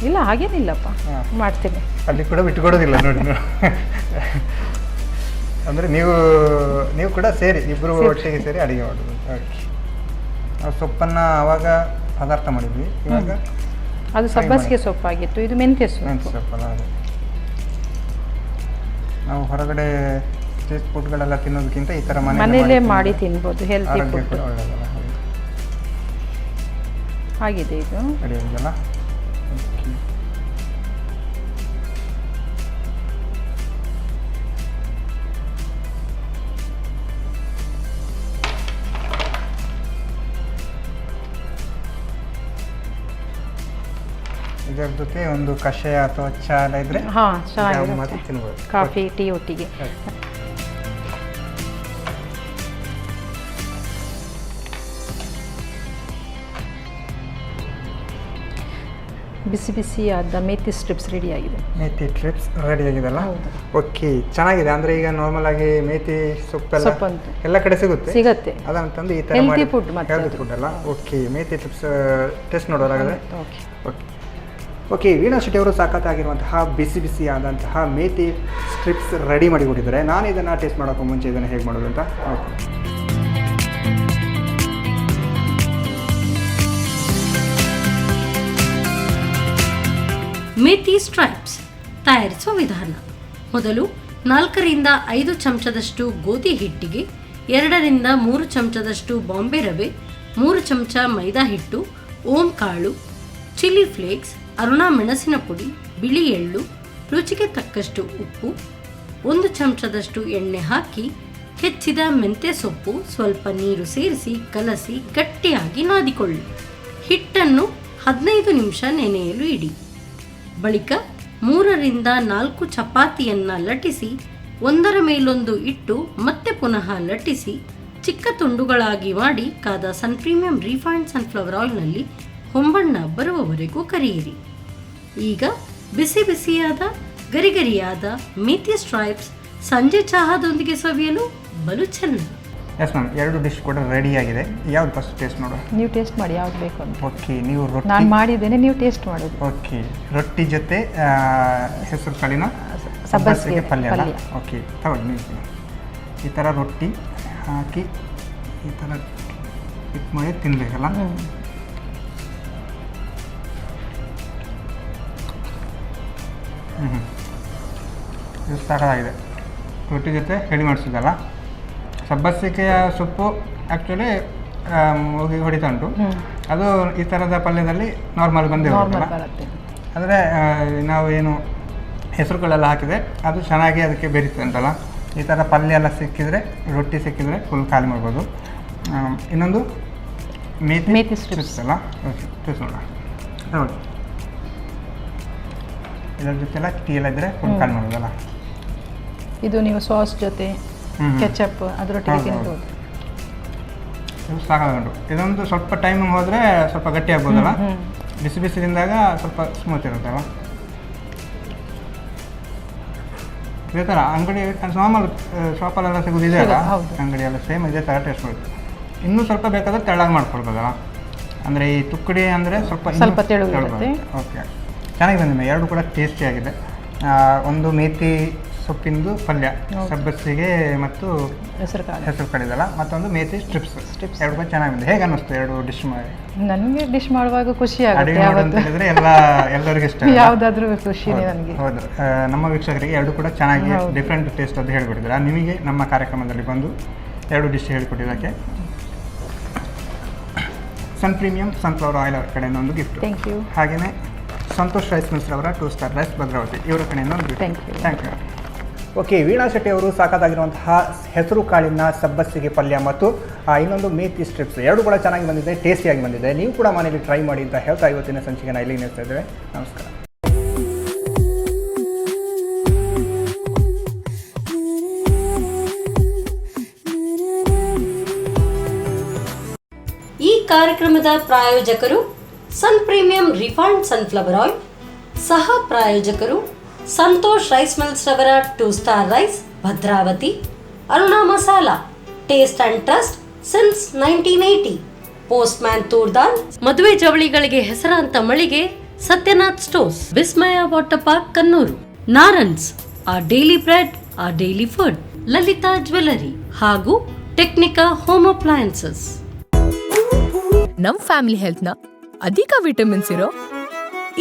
ಇಲ್ಲ, ಹಾಗೇನಿಲ್ಲಪ್ಪ, ಮಾಡ್ತೇನೆ. ಅಲ್ಲಿ ಕೂಡ ಬಿಟ್ಟುಕೊಡೋದಿಲ್ಲ ನೋಡಿ. ಅಂದರೆ ನೀವು ಕೂಡ ಸೇರಿ ಇಬ್ಬರು ಒಟ್ಟಿಗೆ ಸೇರಿ ಅಡಿಗೆ ಮಾಡೋದು. ಓಕೆ. ನಾವು ಸೊಪ್ಪನ್ನು ಆವಾಗ ಪದಾರ್ಥ ಮಾಡಿದ್ವಿ, ಇವಾಗ ಅದು ಸಬ್ಬಸಿಗೆ ಸೊಪ್ಪಾಗಿತ್ತು, ಇದು ಮೆಂತ್ಯ ಸೊಪ್ಪಲ್ಲ. ಅದು ನಾವು ಹೊರಗಡೆ ಸ್ಟ್ರೀಟ್ ಫುಡ್ಗಳೆಲ್ಲ ತಿನ್ನೋದಕ್ಕಿಂತ ಈ ಥರ ಮನೆಯಲ್ಲೇ ಮಾಡಿ ತಿನ್ಬೋದು, ಹೆಲ್ತಿ ಫುಡ್. ಒಳ್ಳೆಯದಲ್ಲ. ಆಗಿದೆ ಇದು ರೆಡಿ ಆಗಿದೆಯಲ್ಲ? ಓಕೆ. ಇದರ ಜೊತೆ ಒಂದು ಕಷಾಯ ಅಥವಾ ಚಹಾ ಎಲ್ಲ ಇದ್ರೆ ಚೆನ್ನಾಗಿರುತ್ತೆ, ತಿನ್ಬೋದು. ಕಾಫಿ, ಟೀ ಒಟ್ಟಿಗೆ. ಬಿಸಿ ಬಿಸಿಯಾದ ಮೇಥಿ ಸ್ಟ್ರಿಪ್ಸ್ ರೆಡಿ ಆಗಿದೆ. ಮೇಥಿ ಸ್ಟ್ರಿಪ್ಸ್ ರೆಡಿ ಆಗಿದೆಲ್ಲ. ಓಕೆ, ಚೆನ್ನಾಗಿದೆ. ಅಂದರೆ ಈಗ ನಾರ್ಮಲ್ ಆಗಿ ಮೇಥಿ ಸೊಪ್ಪೆಲ್ಲ ಎಲ್ಲ ಕಡೆ ಸಿಗುತ್ತೆ, ಅದನ್ನು ತಂದು ಈ ಥರ ಹೆಲ್ತಿ ಫುಡ್ ಹೆಲ್ತಿ ಫುಡ್ ಅಲ್ಲ. ಓಕೆ, ಮೇಥಿ ಸ್ಟ್ರಿಪ್ಸ್ ಟೇಸ್ಟ್ ನೋಡೋದಾಗದೆ. ಓಕೆ, ವೀಣಾ ಶೆಟ್ಟಿ ಅವರು ಸಾಕತ್ತಾಗಿರುವಂತಹ ಬಿಸಿ ಬಿಸಿಯಾದಂತಹ ಮೇಥಿ ಸ್ಟ್ರಿಪ್ಸ್ ರೆಡಿ ಮಾಡಿ ಕೊಟ್ಟಿದ್ದಾರೆ. ನಾನು ಇದನ್ನು ಟೇಸ್ಟ್ ಮಾಡೋಕ್ಕೂ ಮುಂಚೆ ಇದನ್ನು ಹೇಗೆ ಮಾಡೋದು ಅಂತ. ಮೇಥಿ ಸ್ಟ್ರೈಪ್ಸ್ ತಯಾರಿಸುವ ವಿಧಾನ. ಮೊದಲು 4 ರಿಂದ 5 ಚಮಚದಷ್ಟು ಗೋಧಿ ಹಿಟ್ಟಿಗೆ 2 ರಿಂದ 3 ಚಮಚದಷ್ಟು ಬಾಂಬೆ ರವೆ, 3 ಚಮಚ ಮೈದಾ ಹಿಟ್ಟು, ಓಂ ಕಾಳು, ಚಿಲ್ಲಿ ಫ್ಲೇಕ್ಸ್, ಅರುಣಾ ಮೆಣಸಿನ ಪುಡಿ, ಬಿಳಿ ಎಳ್ಳು, ರುಚಿಗೆ ತಕ್ಕಷ್ಟು ಉಪ್ಪು, 1 ಚಮಚದಷ್ಟು ಎಣ್ಣೆ ಹಾಕಿ ಹೆಚ್ಚಿದ ಮೆಂತ್ಯ ಸೊಪ್ಪು, ಸ್ವಲ್ಪ ನೀರು ಸೇರಿಸಿ ಕಲಸಿ ಗಟ್ಟಿಯಾಗಿ ನಾದಿಕೊಳ್ಳಿ. ಹಿಟ್ಟನ್ನು 15 ನಿಮಿಷ ನೆನೆಯಲು ಇಡಿ. ಬಳಿಕ 3 ರಿಂದ 4 ಚಪಾತಿಯನ್ನು ಲಟ್ಟಿಸಿ ಒಂದರ ಮೇಲೊಂದು ಇಟ್ಟು ಮತ್ತೆ ಪುನಃ ಲಟ್ಟಿಸಿ ಚಿಕ್ಕ ತುಂಡುಗಳಾಗಿ ಮಾಡಿ ಕಾದ ಸನ್ ಪ್ರೀಮಿಯಂ ರಿಫೈನ್ಡ್ ಸನ್ಫ್ಲವರ್ ಆಯಿಲ್ನಲ್ಲಿ ಹೊಂಬಣ್ಣ ಬರುವವರೆಗೂ ಕರಿಯಿರಿ. ಈಗ ಬಿಸಿ ಬಿಸಿಯಾದ ಗರಿಗರಿಯಾದ ಮೇಥಿ ಸ್ಟ್ರೈಪ್ಸ್ ಸಂಜೆ ಚಹಾದೊಂದಿಗೆ ಸವಿಯಲು ಬಲು ಚೆನ್ನ. ಎಸ್ ಮ್ಯಾಮ್, 2 ಡಿಶ್ ಕೂಡ ರೆಡಿ ಆಗಿದೆ. ಯಾವ್ದು ಫಸ್ಟ್ ಟೇಸ್ಟ್ ನೋಡೋ? ನೀವು ಟೇಸ್ಟ್ ಮಾಡಿ ಯಾವ್ದು ಬೇಕು ಅಂತ. ಓಕೆ, ನೀವು ರೊಟ್ಟಿ ನಾನು ಮಾಡಿದ್ದೇನೆ, ನೀವು ಟೇಸ್ಟ್ ಮಾಡೋದು. ಓಕೆ, ರೊಟ್ಟಿ ಜೊತೆ ಹೆಸರು ಕಾಳಿನ ಸಬ್ಬಸಿಗೆ ಪಲ್ಯ ಅಲ್ಲ? ಓಕೆ, ತಗೊಳ್ಳಿ ನೀವು. ಈ ಥರ ರೊಟ್ಟಿ ಹಾಕಿ ಈ ಥರ ಇಟ್ಟು ಮಾಡಿ ತಿನ್ನಬೇಕಲ್ಲ. ಇದು ಸಾಕಾಗಿದೆ. ರೊಟ್ಟಿ ಜೊತೆ ರೆಡಿ ಮಾಡಿಸಿದಲ್ಲ. ಸಬ್ಬಸಿಗೆಯ ಸೊಪ್ಪು ಆ್ಯಕ್ಚುಲಿ ಹೊಡಿತಾ ಉಂಟು. ಅದು ಈ ಥರದ ಪಲ್ಯದಲ್ಲಿ ನಾರ್ಮಲ್ ಬಂದೇ ಬರುತ್ತೆ. ಅಂದರೆ ನಾವು ಏನು ಹೆಸರುಗಳೆಲ್ಲ ಹಾಕಿದೆ ಅದು ಚೆನ್ನಾಗಿ ಅದಕ್ಕೆ ಬೆರೀತದೆ ಅಂತಲ್ಲ. ಈ ಥರ ಪಲ್ಯ ಎಲ್ಲ ಸಿಕ್ಕಿದರೆ, ರೊಟ್ಟಿ ಸಿಕ್ಕಿದರೆ ಫುಲ್ ಖಾಲಿ ಮಾಡ್ಬೋದು. ಇನ್ನೊಂದು ಮೇಥಿ ಸ್ಟ್ರಿಪ್ಸ್ ಅಲ್ಲ. ಓಕೆ, ಟೇಸ್ಟ್ ನೋಡೋಣ. ನೋಡಿ, ಇದರ ಜೊತೆಲ್ಲ ಟೀ ಎಲ್ಲ ಇದ್ದರೆ ಫುಲ್ ಖಾಲಿ ಮಾಡ್ಬೋದಲ್ಲ. ಇದು ನೀವು ಸಾಸ್ ಜೊತೆ ಕೆಚಪ್ ಅದರೊಟ್ಟಿಗೆ ತಿನ್ಬೋದು. ಇದು ಸಾಕಾಗುಂಟು. ಇದೊಂದು ಸ್ವಲ್ಪ ಟೈಮ್ ಹೋದರೆ ಸ್ವಲ್ಪ ಗಟ್ಟಿ ಆಗ್ಬೋದಲ್ಲ. ಬಿಸಿ ಬಿಸಿ ತಿಂದಾಗ ಸ್ವಲ್ಪ ಸ್ಮೂತ್ ಇರುತ್ತಲ್ಲ. ಇದೇ ಥರ ಅಂಗಡಿ ನಾರ್ಮಲ್ ಶಾಪಲ್ಲೆಲ್ಲ ಸಿಗೋದು ಇದೆ ಅಲ್ಲ, ಅಂಗಡಿಯೆಲ್ಲ ಸೇಮ್ ಇದೇ ಥರ ಟೇಸ್ಟ್ ಬರುತ್ತೆ. ಇನ್ನೂ ಸ್ವಲ್ಪ ಬೇಕಾದ್ರೆ ತೆಳ್ಳಗೆ ಮಾಡ್ಕೊಳ್ಬೋದಲ್ಲ. ಅಂದರೆ ಈ ತುಕ್ಕಡಿ ಅಂದರೆ ಸ್ವಲ್ಪ ತೆಳ್ಳಗೆ. ಓಕೆ, ಚೆನ್ನಾಗಿ ಬಂದಿದೆ. 2 ಕೂಡ ಟೇಸ್ಟಿಯಾಗಿದೆ. ಒಂದು ಮೇಥಿ ಸೊಪ್ಪಿಂದು ಪಲ್ಯ ಸಬ್ಬಸಿಗೆ ಮತ್ತು ಹೆಸರು ಕಾಳಿದಲ್ಲ, ಮತ್ತೊಂದು ಮೇಥಿ ಸ್ಟ್ರಿಪ್ಸ್ 2 ಕೂಡ ಚೆನ್ನಾಗಿದೆ. ಹೇಗೆ ಅನ್ನಿಸ್ತು 2 ಡಿಶ್ ಮಾಡಿ? ನನಗೆ ಡಿಶ್ ಮಾಡುವಾಗ ಖುಷಿ ಆಗುತ್ತೆ. ಹೇಳಿದ್ರೆ ಎಲ್ಲರಿಗೂ ಇಷ್ಟ, ಯಾವುದಾದ್ರೂ ಖುಷಿನೇ ನನಗೆ. ಹೌದು, ನಮ್ಮ ವೀಕ್ಷಕರಿಗೆ 2 ಕೂಡ ಚೆನ್ನಾಗಿ ಡಿಫ್ರೆಂಟ್ ಟೇಸ್ಟ್ ಅಂತ ಹೇಳಿಕೊಟ್ಟಿದ್ದಾರೆ. ನಿಮಗೆ ನಮ್ಮ ಕಾರ್ಯಕ್ರಮದಲ್ಲಿ ಬಂದು 2 ಡಿಶ್ ಹೇಳಿಕೊಟ್ಟಿದ್ದಕ್ಕೆ ಸನ್ ಪ್ರೀಮಿಯಂ ಸನ್ಫ್ಲವರ್ ಆಯಿಲ್ ಅವರ ಕಡೆಯಿಂದ ಒಂದು ಗಿಫ್ಟ್. Thank you. ಹಾಗೆಯೇ ಸಂತೋಷ್ ರೈಸ್ ಮಿಲ್ಸ್ ಅವರ 2 ಸ್ಟಾರ್ ರೈಸ್ ಭದ್ರಾವತಿ ಇವರ ಕಡೆಯಿಂದ ಒಂದು gift. Thank you. Okay, Veena Shetty ಅವರು ಸಾಕಾಗಿರುವಂತಹ ಹೆಸರು ಕಾಳಿನ ಸಬ್ಬಸಿಗೆ ಪಲ್ಯ ಮತ್ತು ಇನ್ನೊಂದು ಮೇಥಿ ಸ್ಟ್ರಿಪ್ಸ್ 2 ಕೂಡ ಚೆನ್ನಾಗಿ ಬಂದಿದೆ, ಟೇಸ್ಟಿಯಾಗಿ ಬಂದಿದೆ. ನೀವು ಕೂಡ ಮನೆಯಲ್ಲಿ ಟ್ರೈ ಮಾಡಿ ಅಂತ ಹೇಳ್ತಾ ಇವತ್ತಿನ ಸಂಚಿಕೆನ ಇಲ್ಲಿಗೆ ನಿಲ್ಲಿಸ್ತಾ ಇದ್ದೇವೆ. ನಮಸ್ಕಾರ. ಈ ಕಾರ್ಯಕ್ರಮದ ಪ್ರಾಯೋಜಕರು Sun premium refined sunflower oil, ಸಹ ಪ್ರಾಯೋಜಕರು ಸಂತೋಷ್ ರೈಸ್ ಮಿಲ್ಸ್ ರವರ 2 star rice Bhadravati, Aruna masala taste and trust since 1980, postman toor dal, ಮದುವೆ ಜವಳಿಗಳಿಗೆ ಹೆಸರಾಂತ ಮಳಿಗೆ Satyanath stores, Vismaya water park Kannur, Narans a daily bread a daily food, Lalitha jewellery ಹಾಗೂ ಟೆಕ್ನಿಕಾ ಹೋಮ್ ಅಪ್ಲಯನ್ಸಸ್. ನಮ್ ಫ್ಯಾಮಿಲಿ ಹೆಲ್ತ್ ನ ಅಧಿಕ ವಿಟಮಿನ್ಸ್ ಇರೋ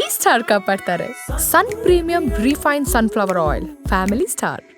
ಈ ಸ್ಟಾರ್ ಕಾಪಾಡ್ತಾರೆ. Sun premium refined sunflower oil, family star.